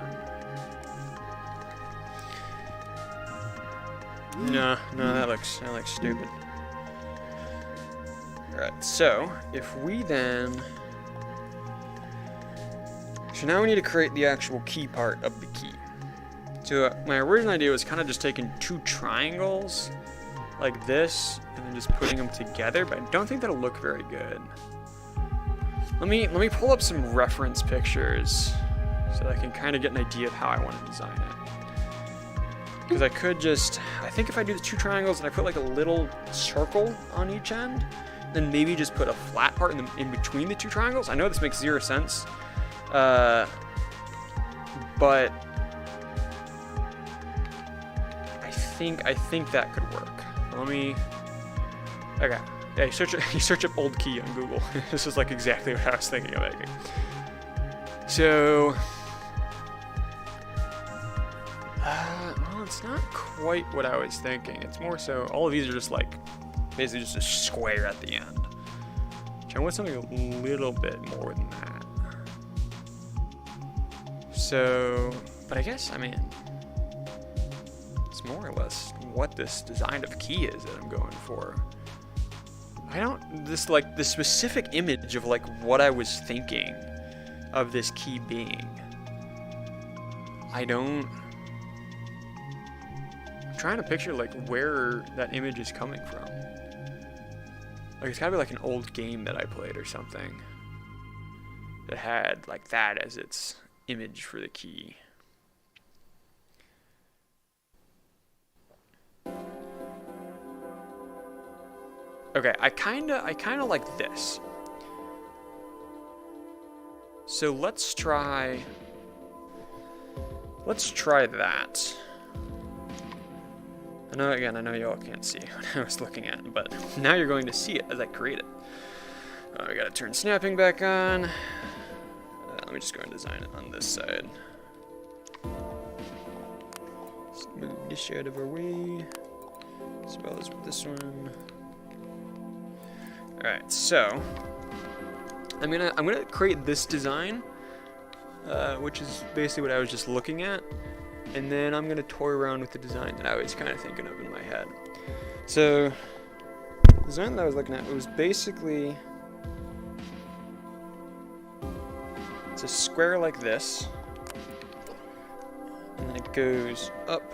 No, that looks stupid. Alright, so if we then... So now we need to create the actual key part of the key. So my original idea was kind of just taking two triangles like this and then just putting them together, but I don't think that'll look very good. Let me pull up some reference pictures so that I can kind of get an idea of how I want to design it. Because I could just, I think if I do the two triangles and I put like a little circle on each end, then maybe just put a flat part in between the two triangles. I know this makes zero sense, but I think that could work. Let me, okay. Yeah, you search up old key on Google. This is like exactly what I was thinking of making. So, well, it's not quite what I was thinking. It's more so, all of these are just like, basically just a square at the end. I want something a little bit more than that. So, but I guess, I mean, it's more or less what this design of key is that I'm going for. The specific image of like what I was thinking of this key being. I'm trying to picture like where that image is coming from. Like it's gotta be like an old game that I played or something that had like that as its image for the key. Okay, I kinda like this. So let's try that. I know y'all can't see what I was looking at, but now you're going to see it as I create it. I gotta turn snapping back on. Let me just go and design it on this side. Let's move this out of our way, as well as with this one. Alright, so I'm gonna create this design, which is basically what I was just looking at, and then I'm gonna toy around with the design that I was kind of thinking of in my head. So the design that I was looking at, it was basically, it's a square like this, and then it goes up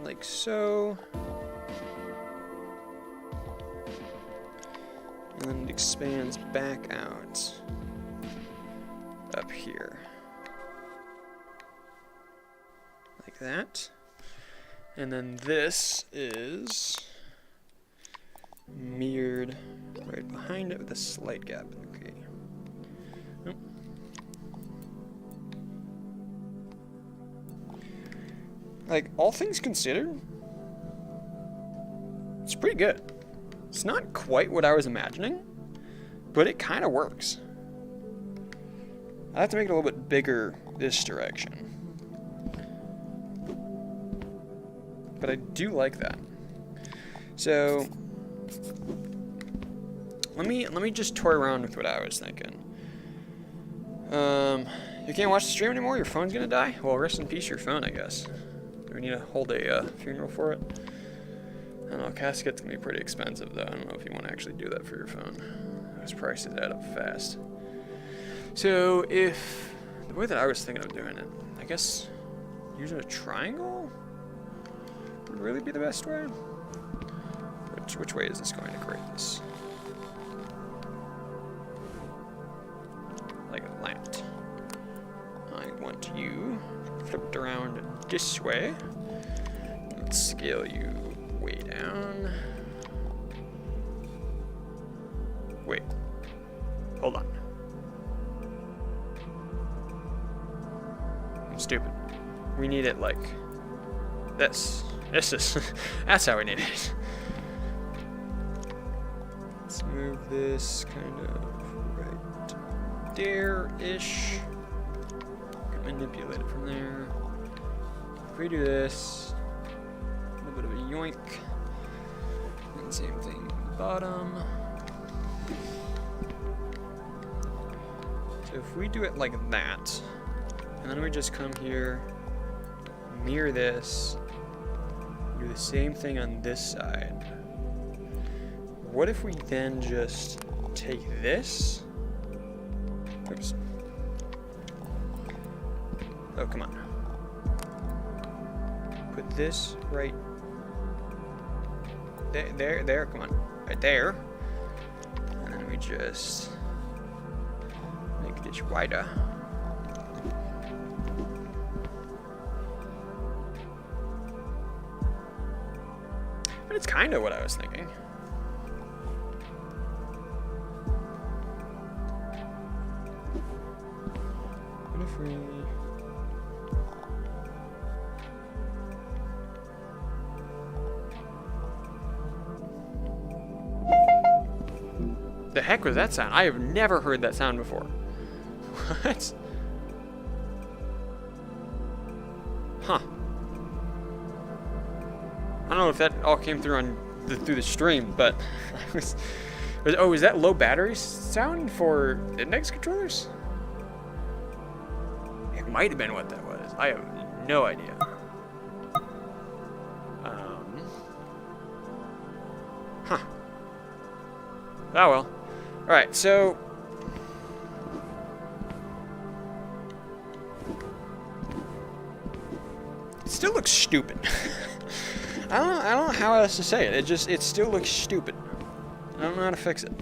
like so. And then it expands back out up here. Like that. And then this is mirrored right behind it with a slight gap in the key. Oh. Like, all things considered, it's pretty good. It's not quite what I was imagining, but it kind of works. I have to make it a little bit bigger this direction. But I do like that. So let me just toy around with what I was thinking. You can't watch the stream anymore? Your phone's gonna die? Well, rest in peace your phone, I guess. Do we need to hold a funeral for it? I don't know, casket's gonna be pretty expensive though. I don't know if you want to actually do that for your phone. those prices add up fast. So if the way that I was thinking of doing it, I guess using a triangle would really be the best way. Which way is this going to create this? Like that. I want you flipped around this way. Let's scale you way down. Wait. Hold on. I'm stupid. We need it like this. This is that's how we need it. Let's move this kind of right there-ish. Manipulate it from there. If we do this, a little bit of a yoink. And same thing on the bottom. So if we do it like that, and then we just come here, mirror this, do the same thing on this side. What if we then just take this? Oops. Oh, come on. Put this right there, come on. Right there. And then we just make this wider. But it's kind of what I was thinking. What if we... The heck was that sound? I have never heard that sound before. What? Huh. I don't know if that all came through on through the stream, but oh, is that low battery sound for index controllers? It might have been what that was. I have no idea. Huh. Oh well. All right, so it still looks stupid. I don't know how else to say it. It still looks stupid. I don't know how to fix it.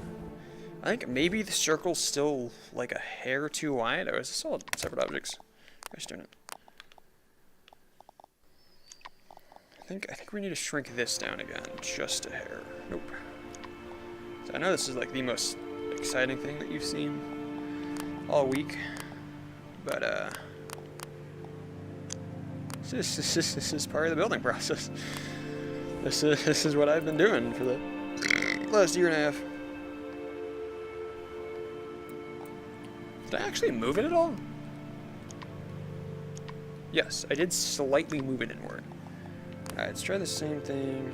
I think maybe the circle's still like a hair too wide. Or is this all separate objects? I'm just doing it. I think we need to shrink this down again, just a hair. Nope. So I know this is like the most exciting thing that you've seen all week, but this is part of the building process. This is what I've been doing for the last year and a half. Did I actually move it at all? Yes, I did slightly move it inward. Alright, let's try the same thing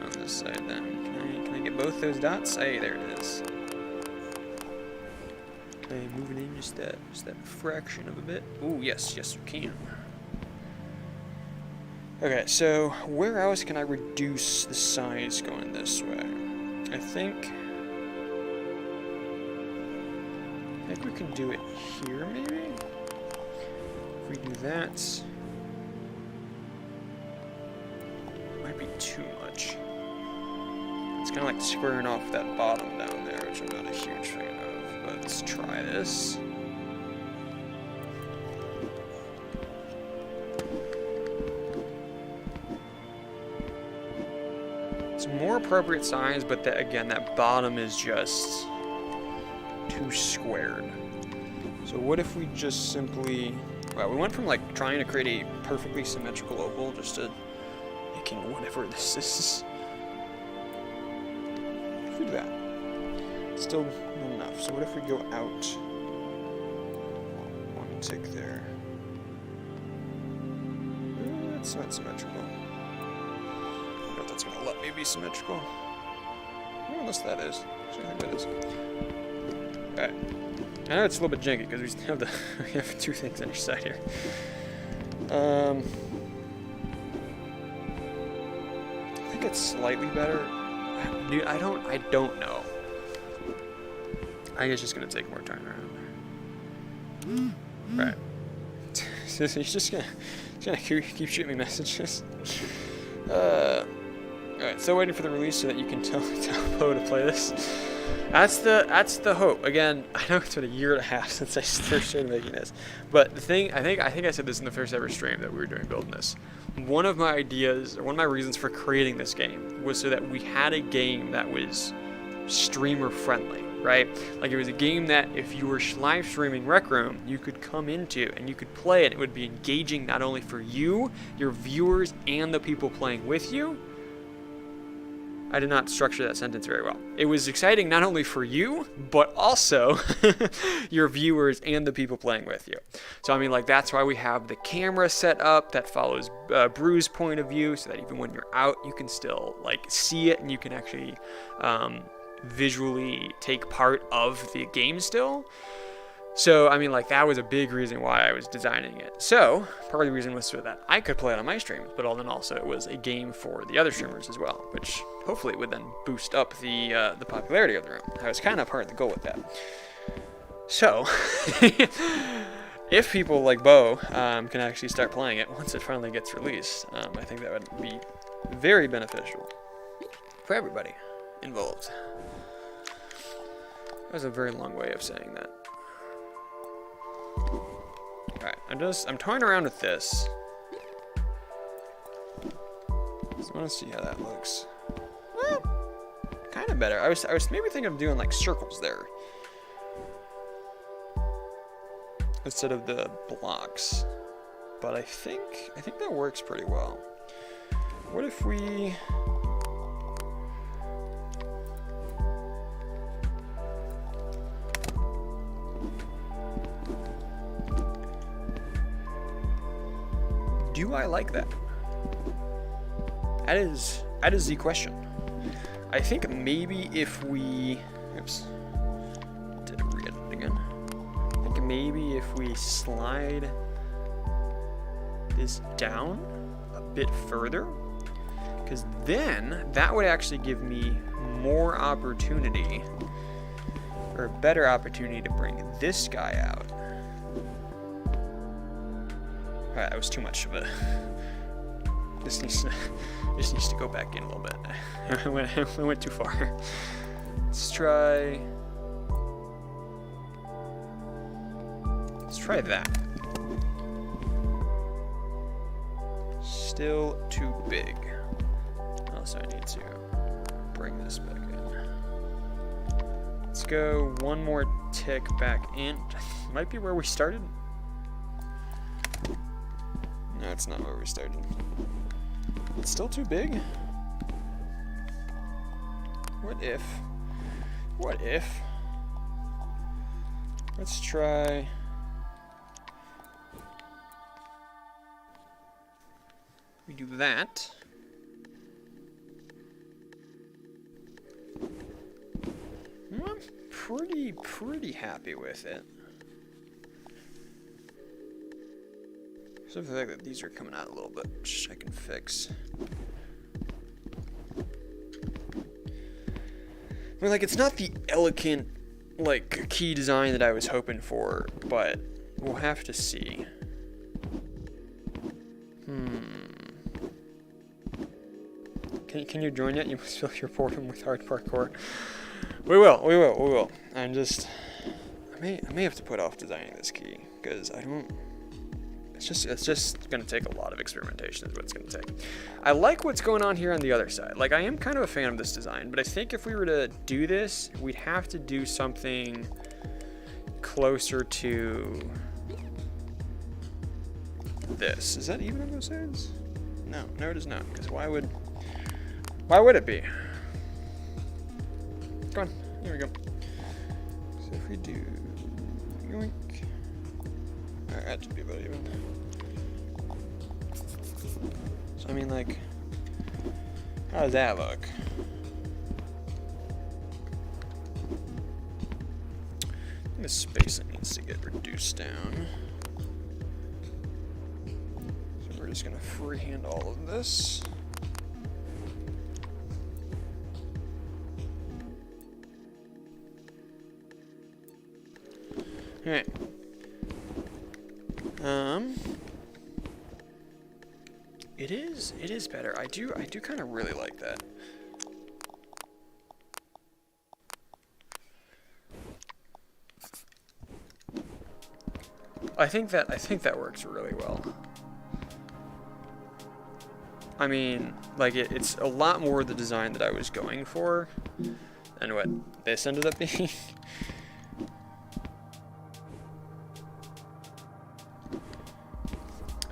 on this side then. Can I get both those dots? Hey, there it is. Okay, moving in just that fraction of a bit. Ooh, yes, you can. Okay, so where else can I reduce the size going this way? I think we can do it here, maybe? If we do that, it might be too much. It's kind of like squaring off that bottom down there, which I'm not a huge fan of, but let's try this. It's a more appropriate size, but again, that bottom is just too squared. So what if we just simply... Well, we went from like trying to create a perfectly symmetrical oval just to making whatever this is. If we do that, still not enough. So what if we go out one tick there? It's not symmetrical. I don't know if that's going to let me be symmetrical. Oh, unless that is. Actually, I think that is. Alright. I know it's a little bit janky because we have we have two things on each side here. I think it's slightly better. Dude, I don't know. I guess it's just gonna take more time around. Right. So he's just gonna keep shooting me messages. Alright, still waiting for the release so that you can tell Poe to play this. That's the hope. Again, I know it's been a year and a half since I first started making this, but the thing, I think I said this in the first ever stream that we were doing building this. One of my ideas, or one of my reasons for creating this game, was so that we had a game that was streamer friendly, right? Like it was a game that if you were live streaming Rec Room, you could come into and you could play it. It would be engaging not only for you, your viewers, and the people playing with you. I did not structure that sentence very well. It was exciting not only for you, but also your viewers and the people playing with you. So I mean, like, that's why we have the camera set up that follows Brew's point of view, so that even when you're out, you can still like see it and you can actually visually take part of the game still. So, I mean, like, that was a big reason why I was designing it. So, part of the reason was so that I could play it on my streams, but then also it was a game for the other streamers as well, which hopefully would then boost up the popularity of the room. That was kind of part of the goal with that. So, if people like Bo can actually start playing it once it finally gets released, I think that would be very beneficial for everybody involved. That was a very long way of saying that. Alright, I'm toying around with this. So I want to see how that looks. Well, kind of better. I was maybe thinking of doing like circles there instead of the blocks, but I think that works pretty well. What if we? Do I like that? That is the question. I think maybe if we, oops, did a re-edit again. I think maybe if we slide this down a bit further, because then that would actually give me more opportunity, or a better opportunity to bring this guy out. Alright, that was too much of a... This needs to go back in a little bit. I went too far. Let's try that. Still too big. Also, I need to bring this back in. Let's go one more tick back in. Might be where we started. No, it's not where we started. It's still too big. What if? Let's try. We do that. I'm pretty happy with it. Except for the fact that these are coming out a little bit, which I can fix. I mean, like, it's not the elegant, like, key design that I was hoping for, but we'll have to see. Can you join yet? You must feel your boredom with hard parkour. We will. I may have to put off designing this key, because I don't... It's just going to take a lot of experimentation is what it's going to take. I like what's going on here on the other side. Like, I am kind of a fan of this design, but I think if we were to do this, we'd have to do something closer to this. Is that even on both sides? No, it is not, because why would it be? Come on, here we go. So if we do yoink. Alright, that should be about even. So I mean, like, how does that look? I think the spacing needs to get reduced down. So we're just gonna freehand all of this. Alright. It is better. I do kind of really like that. I think that works really well. I mean, like it's a lot more the design that I was going for than what this ended up being.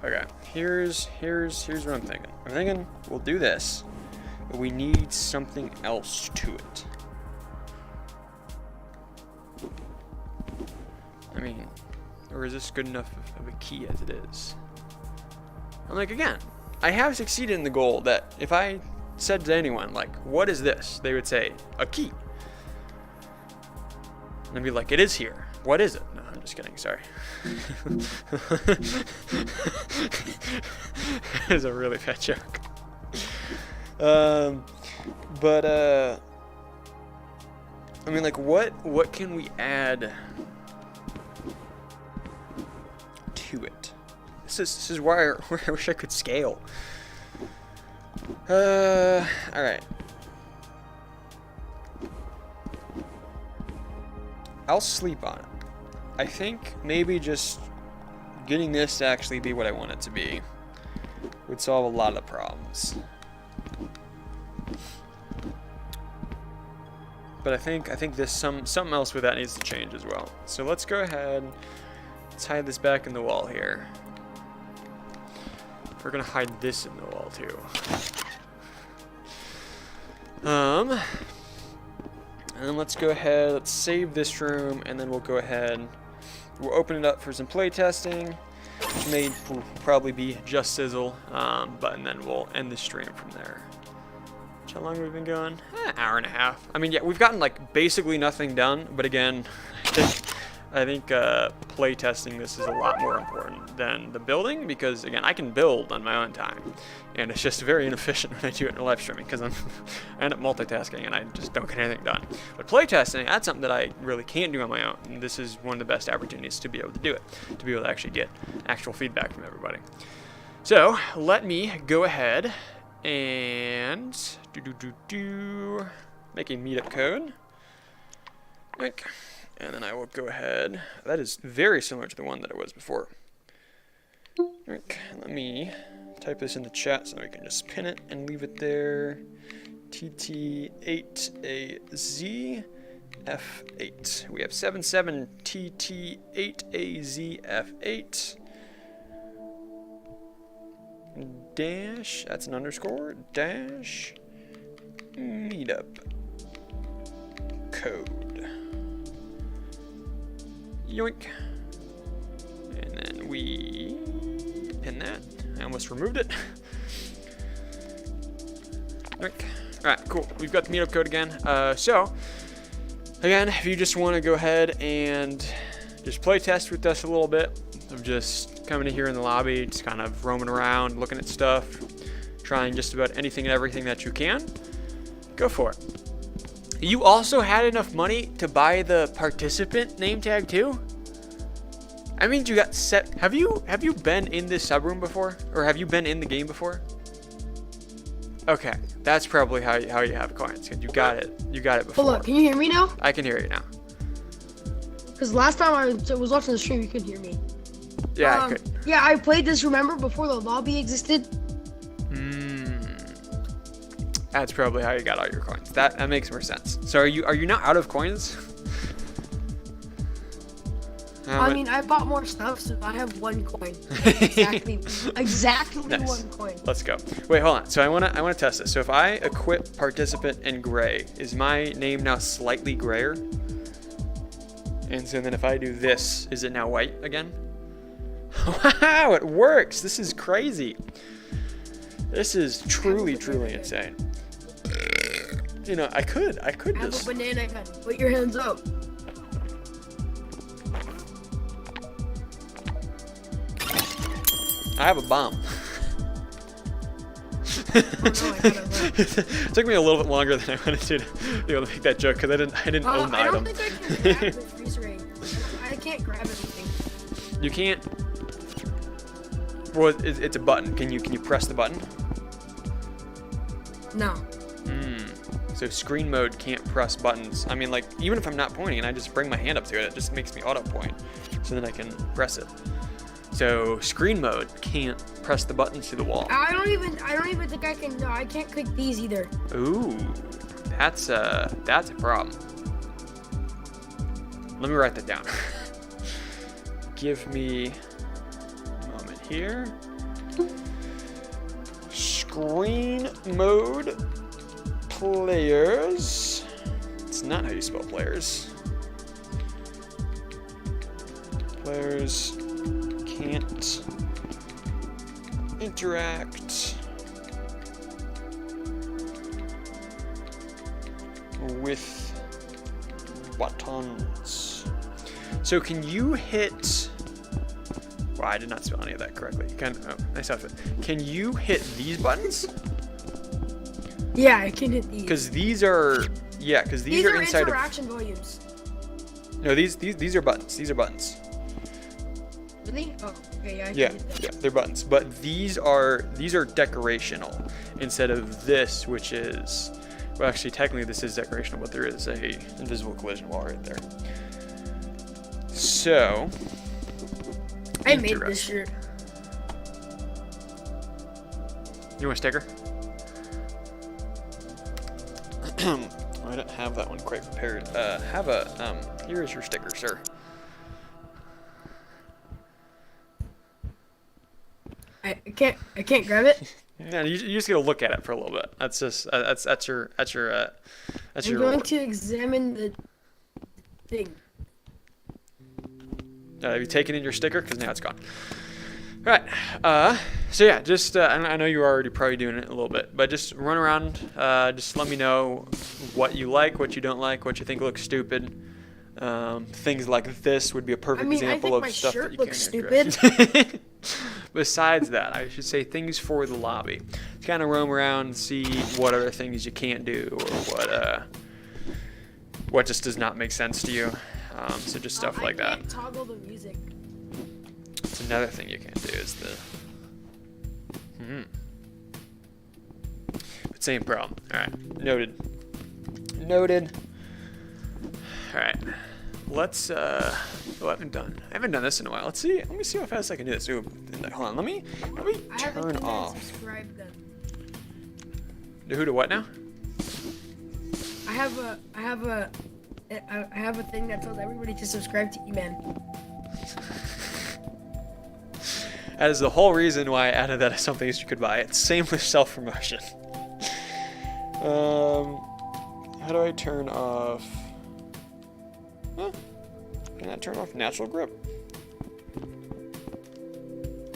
Okay, here's what I'm thinking. I'm thinking we'll do this, but we need something else to it. I mean, or is this good enough of a key as it is? I'm like, again, I have succeeded in the goal that if I said to anyone, like, what is this? They would say, a key. And I'd be like, it is here. What is it? No, I'm just kidding, sorry. It's a really bad joke. I mean, like, what can we add to it? This is where I wish I could scale. Alright. I'll sleep on it. I think maybe just getting this to actually be what I want it to be would solve a lot of problems. But I think this something else with that needs to change as well. So let's go ahead, let's hide this back in the wall here. We're gonna hide this in the wall too. And then let's go ahead, let's save this room, and then we'll go ahead, we'll open it up for some play testing, which may probably be just sizzle, and then we'll end the stream from there. How long have we been going? Hour and a half. I mean, yeah, we've gotten like basically nothing done, but again, I think play testing this is a lot more important than the building, because again, I can build on my own time, and it's just very inefficient when I do it in live streaming because I end up multitasking and I just don't get anything done. But play testing, that's something that I really can't do on my own, and this is one of the best opportunities to be able to do it, to be able to actually get actual feedback from everybody. So let me go ahead and make a meetup code. Like, and then I will go ahead. That is very similar to the one that it was before. Okay, let me type this in the chat so that we can just pin it and leave it there. TT8AZF8. We have 77TT8AZF8. Dash, that's an underscore, dash, meetup code. Yoink. And then we pin that. I almost removed it. Yoink. Alright, cool. We've got the meetup code again. So, again, if you just want to go ahead and just play test with us a little bit, of just coming in here in the lobby, just kind of roaming around, looking at stuff, trying just about anything and everything that you can, go for it. You also had enough money to buy the participant name tag too? I mean, you got set. Have you been in this subroom before, or have you been in the game before? Okay, that's probably how you have coins. You got it. You got it before. Hold up, can you hear me now? I can hear you now. Because last time I was watching the stream, you couldn't hear me. Yeah, I could. Yeah, I played this, remember, before the lobby existed? That's probably how you got all your coins. That makes more sense. So are you now out of coins? I mean, I bought more stuff, so I have 1 coin. Exactly Nice. 1 coin. Let's go. Wait, hold on. So I wanna test this. So if I equip participant in gray, is my name now slightly grayer? And so then if I do this, is it now white again? Wow, it works. This is crazy. This is truly insane. You know, I could I have just. a banana gun. Put your hands up. I have a bomb. Oh, no, I gotta look. It took me a little bit longer than I wanted to be able to make that joke because I didn't own the I item. don't think I can grab the freeze ring. I can't grab anything. You can't. Well, it's a button. Can you press the button? No. So screen mode can't press buttons. I mean, like, even if I'm not pointing and I just bring my hand up to it, it just makes me auto point. So then I can press it. So screen mode can't press the buttons to the wall. I don't even think I can. No, I can't click these either. Ooh, that's a problem. Let me write that down. Give me a moment here. Screen mode players. It's not how you spell players. Players can't interact with buttons. So can you hit? Wow, I did not spell any of that correctly. Nice outfit. Can you hit these buttons? Yeah, I can hit these. Because these are, because these are inside interaction volumes. No, these are buttons. These are buttons. Really? Oh, okay, yeah. I can Yeah, hit that. yeah, they're buttons. But these are decorational instead of this, which is, well, actually, technically this is decorational, but there is a invisible collision wall right there. So, I made this shirt. You want a sticker? I don't have that one quite prepared. Here is your sticker, sir. I can't grab it. Yeah, you just gotta look at it for a little bit. That's just that's your I'm going to examine the thing. Have you taken in your sticker? Because now it's gone. All right. So yeah, just I know you're already probably doing it a little bit, but just run around. Just let me know what you like, what you don't like, what you think looks stupid. Things like this would be a perfect example of stuff that you can't stupid. Besides that, I should say things for the lobby. Just kind of roam around and see what other things you can't do, or what just does not make sense to you. So just stuff like that. I can't toggle the music. That's another thing you can't do is the. But same problem. All right, noted. Noted. All right, let's. Oh, I haven't done this in a while. Let me see how fast I can do this. Ooh, hold on. Let me turn off. Subscribe them. Who to what now? I have a thing that tells everybody to subscribe to E-Man. That is the whole reason why I added that as something that you could buy. It's same with self-promotion. How do I turn off? Can I turn off natural grip?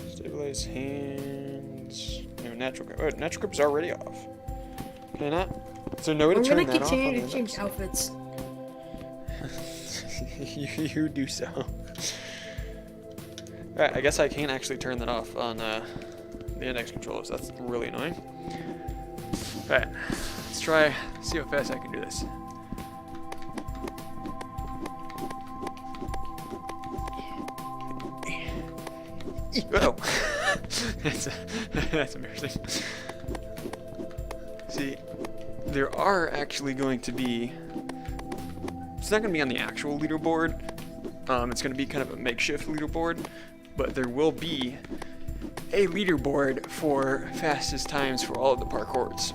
Stabilize hands. No, natural grip. Oh, natural grip is already off. Can I not? Is there no way to turn that off? I'm gonna continue to change outfits. you do so. Alright, I guess I can't actually turn that off on the index controller, so that's really annoying. Alright, let's see how fast I can do this. Oh, that's embarrassing. See, there are actually going to be. It's not going to be on the actual leaderboard. It's going to be kind of a makeshift leaderboard, but there will be a leaderboard for fastest times for all of the parkours.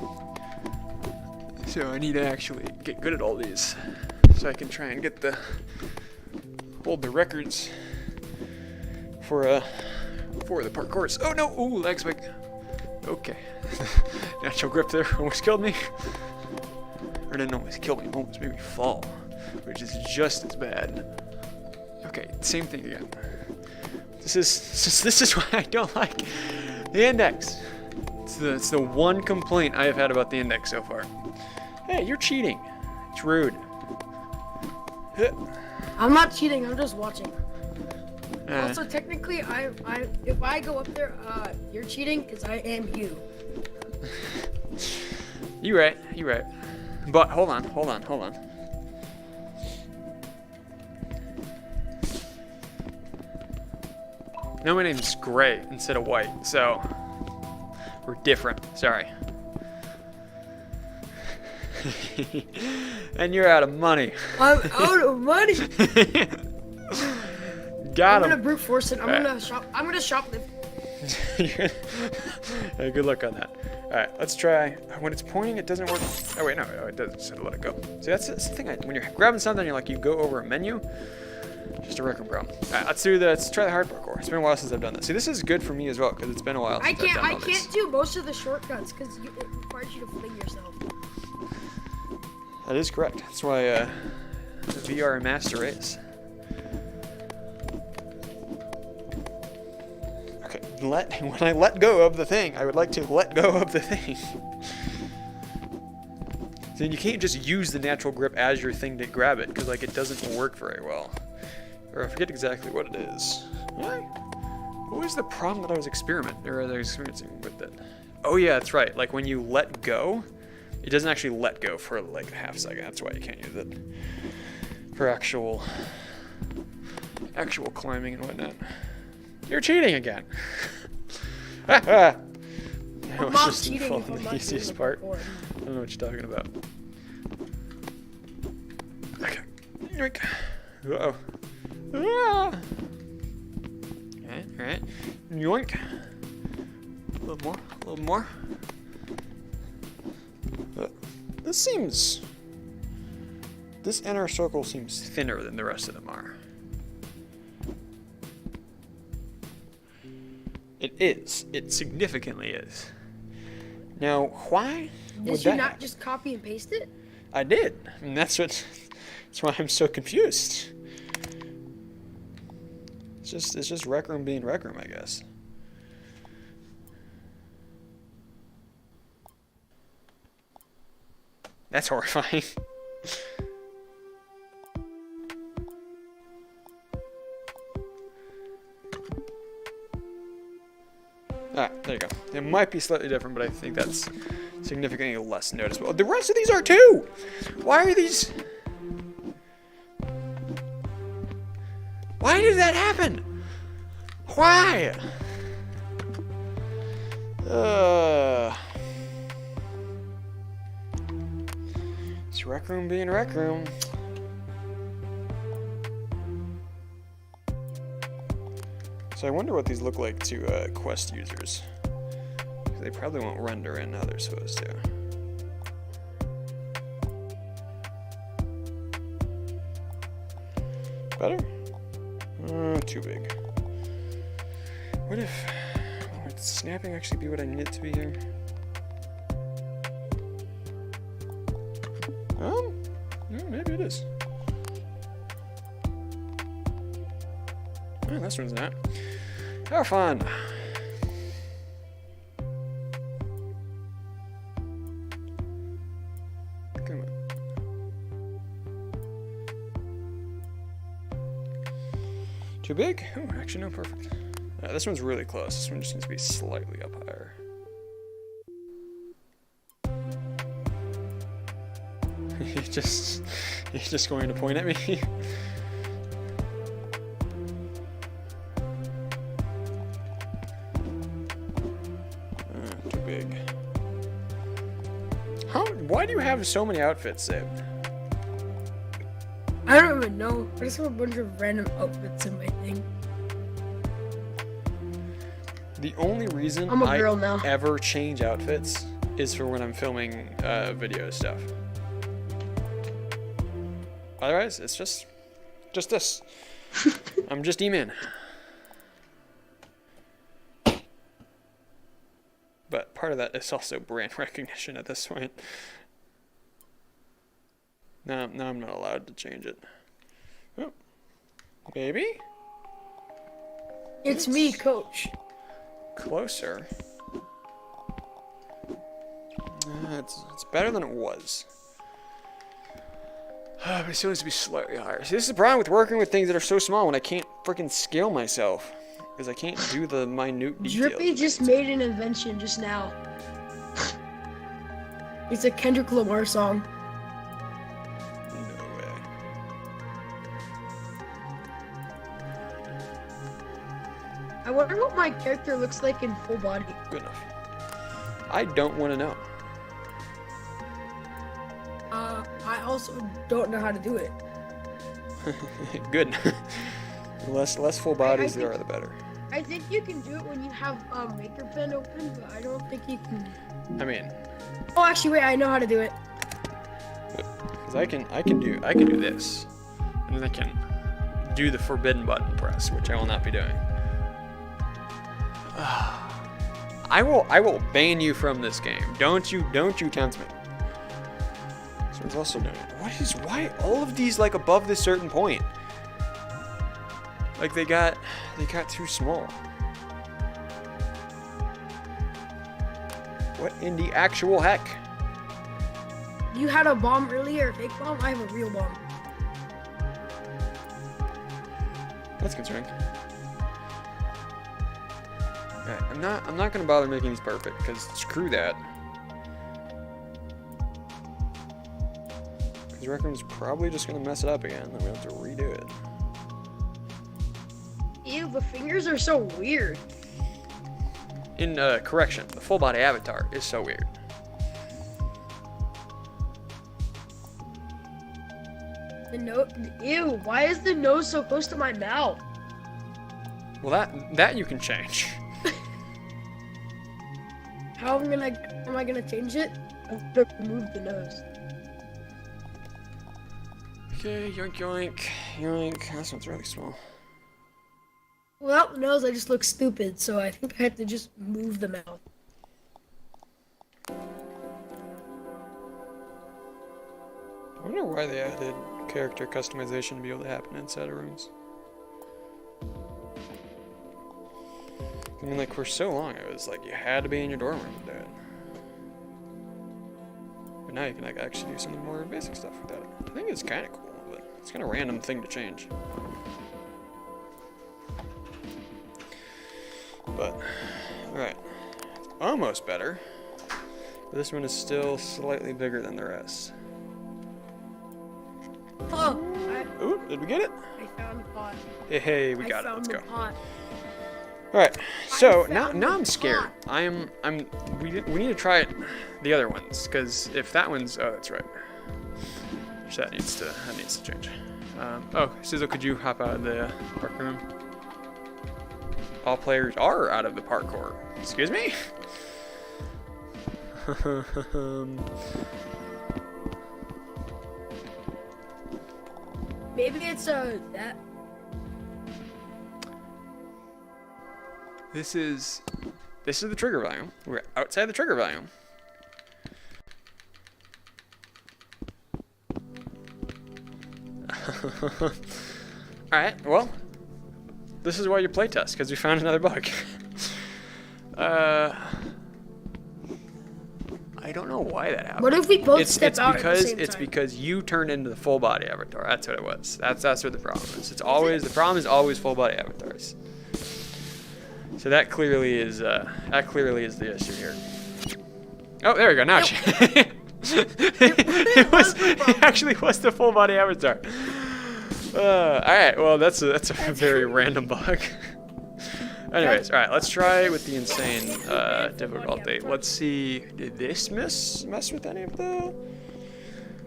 So I need to actually get good at all these, so I can try and hold the records for the parkours. Oh no! Ooh, leg spike. Okay. Natural grip there almost killed me. Or didn't almost kill me, almost made me fall, which is just as bad. Okay, same thing again. This is why I don't like the index. It's the one complaint I have had about the index so far. Hey, you're cheating. It's rude. I'm not cheating. I'm just watching. Also, technically, if I go up there, you're cheating because I am you. You right. But hold on. No, my name's Gray instead of White, so we're different. Sorry. And you're out of money. I'm out of money. Got I'm gonna him. brute force it. I'm gonna shoplift. Hey, good luck on that. Alright, let's try. When it's pointing, it doesn't work. Oh, wait, no. Oh, it does. Just let it go. See, that's the thing. When you're grabbing something, you go over a menu. Just a record problem. Alright, let's try the hard parkour. It's been a while since I've done this. See, this is good for me as well, because it's been a while since I've done all I these. can't do most of the shortcuts because it requires you to fling yourself. That is correct. That's why VR Master Race. Okay, when I let go of the thing, I would like to let go of the thing. So you can't just use the natural grip as your thing to grab it, because it doesn't work very well. Or I forget exactly what it is. What was the problem that I was experiencing with it? Oh yeah, that's right. When you let go, it doesn't actually let go for a half second. That's why you can't use it for actual climbing and whatnot. You're cheating again. I'm was not just cheating if the I'm not easiest doing part. the parkour. I don't know what you're talking about. Okay. Yoink. Uh-oh. Ah. Alright. Yoink. A little more. This inner circle seems thinner than the rest of them are. It is. It significantly is. Now, why would Did you that not happen? just copy and paste it? I did. And that's why I'm so confused. It's just Rec Room being Rec Room, I guess. That's horrifying. Alright, there you go. It might be slightly different, but I think that's significantly less noticeable. The rest of these are too! Why are these... Why did that happen? Why? It's Rec Room being Rec Room. So I wonder what these look like to Quest users. They probably won't render in how they're supposed to. Better? Too big. What if... Would snapping actually be what I need it to be here? Yeah, maybe it is. Oh, this one's not. How fun! Come on. Too big? Oh, actually, no, perfect. This one's really close. This one just needs to be slightly up higher. He's just going to point at me. Too big. Why do you have so many outfits saved? I don't even know. I just have a bunch of random outfits in my thing. The only reason I'm a girl now. ever change outfits is for when I'm filming video stuff. Otherwise, it's just this. I'm just E-Man. But part of that is also brand recognition at this point. No, I'm not allowed to change it. Oh, maybe? It's me, Coach. Closer. It's better than it was. But it still needs to be slightly higher. See, this is the problem with working with things that are so small when I can't freaking scale myself. Because I can't do the minute details. Drippy just made an invention just now. It's a Kendrick Lamar song. No way. I wonder what my character looks like in full body. Good enough. I don't want to know. I also don't know how to do it. Good. less full bodies there are, the better. I think you can do it when you have Maker Pen open, but I don't think you can. I mean, Oh, actually, wait, I know how to do it. because I can do this, and then I can do the forbidden button press, which I will not be doing. I will ban you from this game. Don't you tempt me. This one's also doing it. Why all of these like above this certain point? Like they got too small. What in the actual heck? You had a bomb earlier, a fake bomb. I have a real bomb. That's concerning. Alright, I'm not gonna bother making these perfect, because screw that. Because Reckham's probably just gonna mess it up again, then we have to redo it. Ew, the fingers are so weird. In correction, the full body avatar is so weird. The nose. Ew, why is the nose so close to my mouth? Well, that you can change. How am I gonna change it? I'm gonna remove the nose. Okay, yoink yoink, yoink. That one's really small. Without the nose, I just look stupid, so I think I have to just move the mouth. I wonder why they added character customization to be able to happen inside of rooms. I mean, like, for so long, it was like you had to be in your dorm room to do it. But now you can like actually do some more basic stuff with that. I think it's kind of cool, but it's kind of a random thing to change. But, alright. It's almost better. But this one is still slightly bigger than the rest. Oh, Ooh, did we get it? I found the pot. Hey, we got it. Let's go. Pot. Alright, so found now the I'm scared. pot. We need to try it, the other ones, because if that one's, oh, that's right. So that needs to change. Oh, Sizzle, could you hop out of the park room? All players are out of the parkour. Excuse me? Maybe it's that. This is the trigger volume. We're outside the trigger volume. Alright, well, this is why you playtest, because we found another bug. I don't know why that happened. What if we both step out at the same It's time? because you turned into the full body avatar. That's what it was. That's what the problem is. The problem is always full body avatars. So that clearly is the issue here. Oh, there we go. Now it actually was the full body avatar. All right. Well, that's a very random bug. Anyways, all right. Let's try with the insane difficulty. Let's see. Did this mess with any of the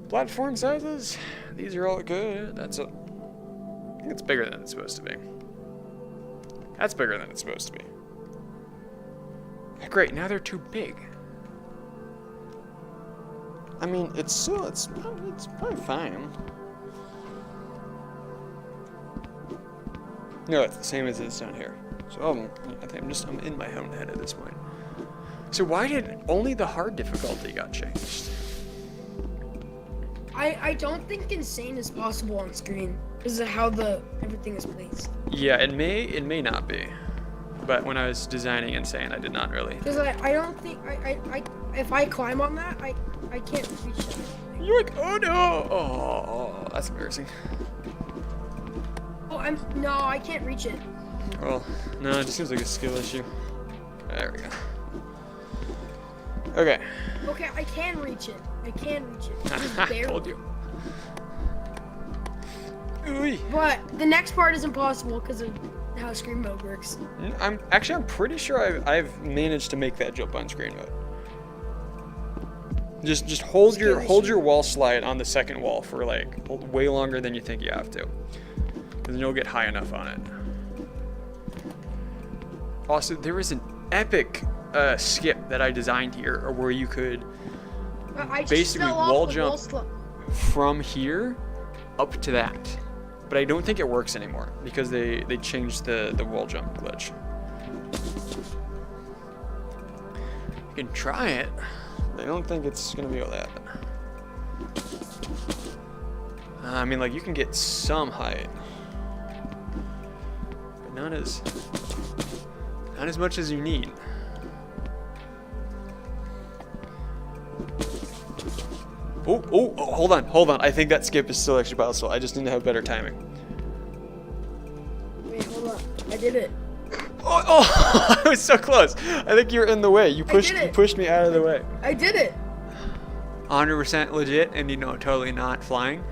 platform sizes? These are all good. I think it's bigger than it's supposed to be. That's bigger than it's supposed to be. Great, now they're too big. I mean, it's probably fine. No, it's the same as it's down here. So I think I'm in my own head at this point. So why did only the hard difficulty got changed? I don't think insane is possible on screen because of how everything is placed. Yeah, it may not be. But when I was designing insane, I did not really. Because I don't think if I climb on that I can't reach it. You're like, oh no! Oh, that's embarrassing. Oh, no, I can't reach it. Well, no, it just seems like a skill issue. There we go. Okay. Okay, I can reach it. Just I barely. told you. Ooh. But the next part is impossible because of how screen mode works. I'm pretty sure I've managed to make that jump on screen mode. Just hold your wall slide on the second wall for like way longer than you think you have to, because then you'll get high enough on it. Also, there is an epic skip that I designed here, where you could basically wall jump from here up to that. But I don't think it works anymore because they changed the wall jump glitch. You can try it. I don't think it's gonna be able to happen. I mean, like, you can get some height, but not as much as you need. Oh, hold on. I think that skip is still actually possible. I just need to have better timing. Wait, hold on. I did it. Oh, I was so close. I think you're in the way. You pushed me out of the way. I did it. 100% legit, and totally not flying.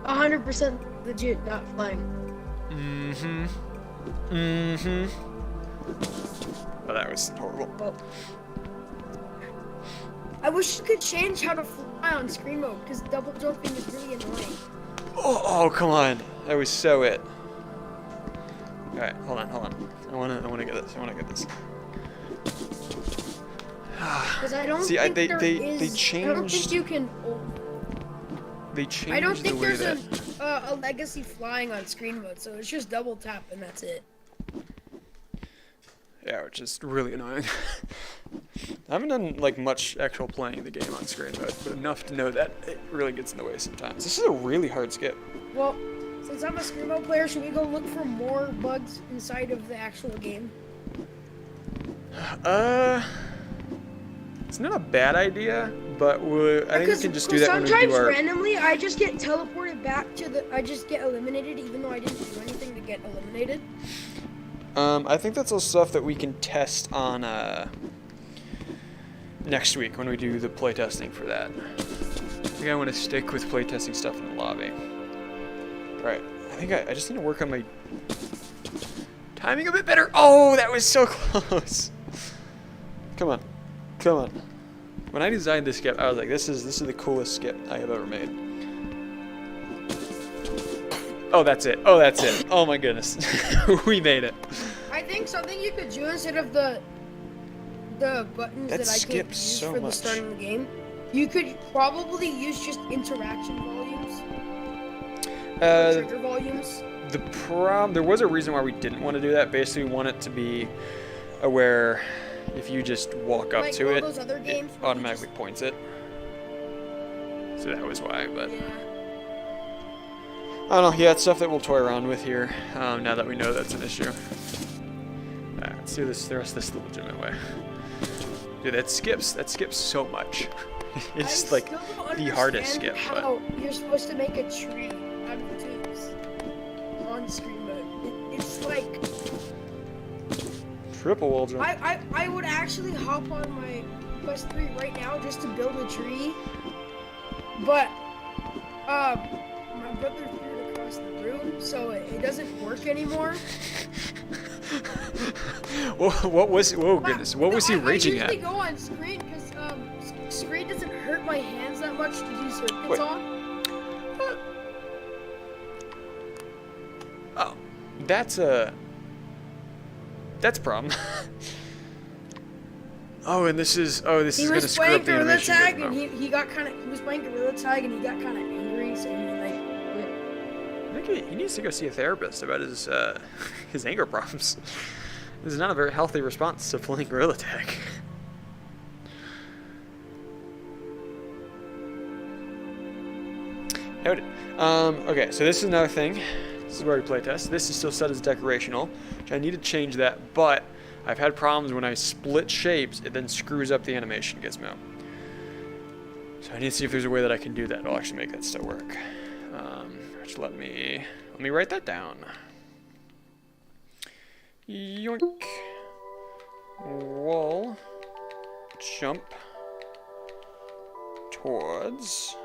100% legit, not flying. Oh, that was horrible. Well, I wish you could change how to fly on screen mode, because double jumping is really annoying. Oh, come on. That was so it. All right, hold on. I wanna get this. Because I don't See, think they changed. I don't think you can. They changed I don't think the way there's a legacy flying on screen mode, so it's just double tap and that's it. Yeah, which is really annoying. I haven't done like much actual playing of the game on screen mode, but enough to know that it really gets in the way sometimes. This is a really hard skip. Well, since I'm a screen mode player, should we go look for more bugs inside of the actual game? It's not a bad idea, but I think we can just do that when we do sometimes our... randomly, I just get teleported back to the... I just get eliminated, even though I didn't do anything to get eliminated. I think that's all stuff that we can test on next week when we do the playtesting for that. I think I want to stick with playtesting stuff in the lobby. Right. I think I just need to work on my timing a bit better. Oh, that was so close. Come on. When I designed this skip, I was like, this is the coolest skip I have ever made. Oh, that's it. Oh my goodness. We made it. I think something you could do instead of the buttons that I could use so for the much. starting the game, you could probably use just interaction volumes. Trigger volumes. There was a reason why we didn't want to do that. Basically, we want it to be where if you just walk up Like to all it, those other it games where you automatically points it. So that was why, but... Yeah. I don't know, yeah, it's stuff that we'll toy around with here, now that we know that's an issue. Alright, let's do the rest of this the legitimate way. Dude, that skips so much. It's like the hardest skip, but... How you're supposed to make a tree out of tubes on screen mode. It's like... Triple wall jump. I would actually hop on my Quest 3 right now just to build a tree, but my brother threw it across the room, so it doesn't work anymore. What was he raging at? I usually go on screen because screen doesn't hurt my hands that much to do circuits Wait. on. Oh, that's a problem. This is gonna screw up the animation. Tag and he was playing Gorilla Tag and he got kind of angry, so he quit. I think he needs to go see a therapist about his his anger problems. This is not a very healthy response to playing Gorilla Tag. Howdy. Okay, so this is another thing. This is where we playtest. This is still set as decorational, which I need to change that, but I've had problems when I split shapes, it then screws up the animation gizmo. So I need to see if there's a way that I can do that. It'll actually make that still work. Which let me write that down. Yoink. Wall. Jump. Towards.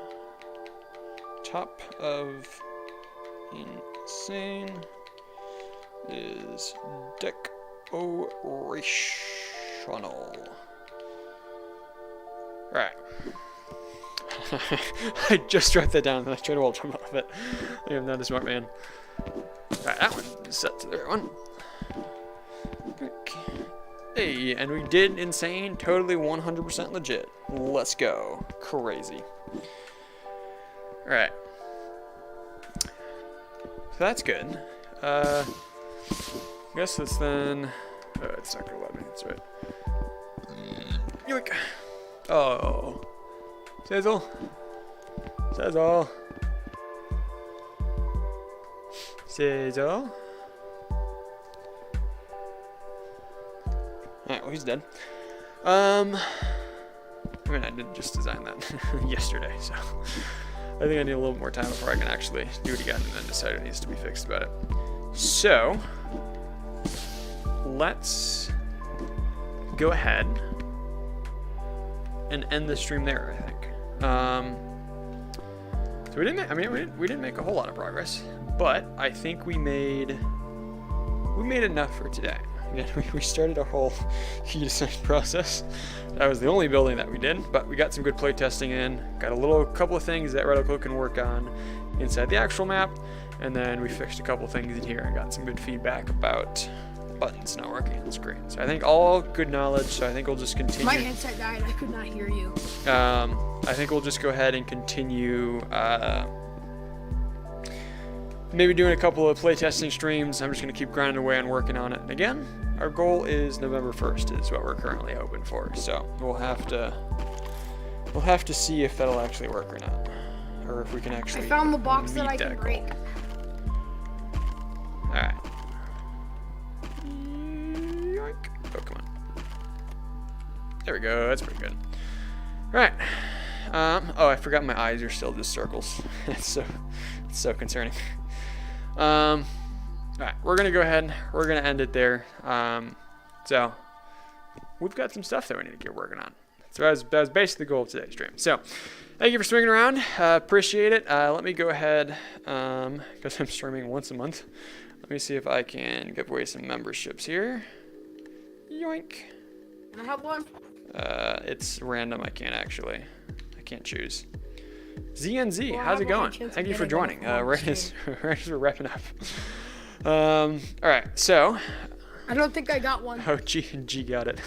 Top of insane is decorational. Alright. I just wrote that down and I tried to hold jump off it. I am not a smart man. Alright, that one is set to the right one. Hey, and we did insane, totally 100% legit. Let's go. Crazy. Alright. So that's good. I guess it's then... Oh, it's not gonna let me, that's right. Yoink! Oh. Sizzle. Sizzle. Sizzle. Alright, well, he's dead. I mean, I did just design that yesterday, so I think I need a little more time before I can actually do it again and then decide what needs to be fixed about it. So, let's go ahead and end the stream there, I think. So we didn't. We didn't make a whole lot of progress, but I think we made enough for today. Again, we started a whole key design process. That was the only building that we did, but we got some good play testing in. Got a couple of things that Reticle can work on inside the actual map, and then we fixed a couple of things in here and got some good feedback about buttons not working on the screen. So I think all good knowledge. So I think we'll just continue. My headset died. I could not hear you. I think we'll just go ahead and continue. Maybe doing a couple of playtesting streams. I'm just going to keep grinding away and working on it. And again, our goal is November 1st is what we're currently hoping for. So we'll have to see if that'll actually work or not, or if we can actually. I found the box that I can goal. break. All right. Yoink. Oh, come on. There we go. That's pretty good. All right. Oh, I forgot my eyes are still just circles. It's so concerning. All right, we're gonna go ahead. We're gonna end it there. So we've got some stuff that we need to get working on. So that was basically the goal of today's stream. So thank you for swinging around. Appreciate it. Let me go ahead because I'm streaming once a month. Let me see if I can give away some memberships here. Yoink. Can I have one? It's random. I can't choose. ZNZ, Well, how's it going? Thank you for joining. Right as we're wrapping up. All right, so. I don't think I got one. Oh, G got it.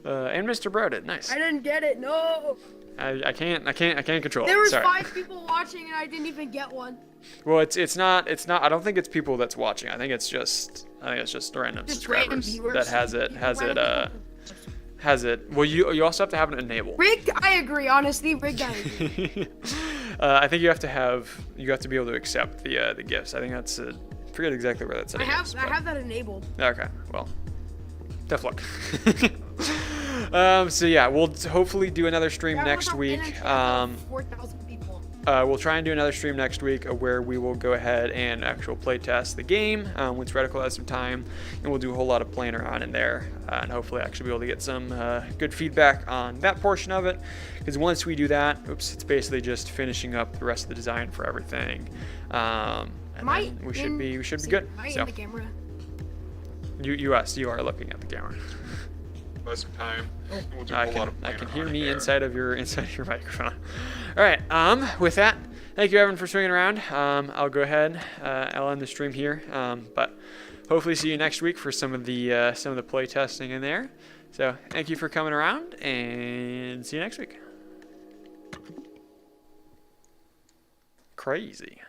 And Mr. Bro did. Nice. I didn't get it. No. I can't control it. There was Sorry. 5 people watching and I didn't even get one. Well, it's not. I don't think it's people that's watching. I think it's just random Just subscribers random viewers. that has it. Well, you also have to have it enabled. Rigged, I agree. Honestly, rigged, I agree. I think you have to be able to accept the gifts. I think that's I forget exactly where that's. I have that enabled. Okay, well, tough luck. So yeah, we'll hopefully do another stream next week. 4,000 people. We'll try and do another stream next week where we will go ahead and actual play test the game once Reticle has some time, and we'll do a whole lot of playing around in there, and hopefully actually be able to get some good feedback on that portion of it. Because once we do that, it's basically just finishing up the rest of the design for everything, and then we should be good. Am I So in the camera? you are looking at the camera. Some time. We'll do I a lot of can playing hear around me there. inside of your microphone. All right. With that, thank you everyone for swinging around. I'll go ahead. I'll end the stream here. But hopefully see you next week for some of the play testing in there. So thank you for coming around, and see you next week. Crazy.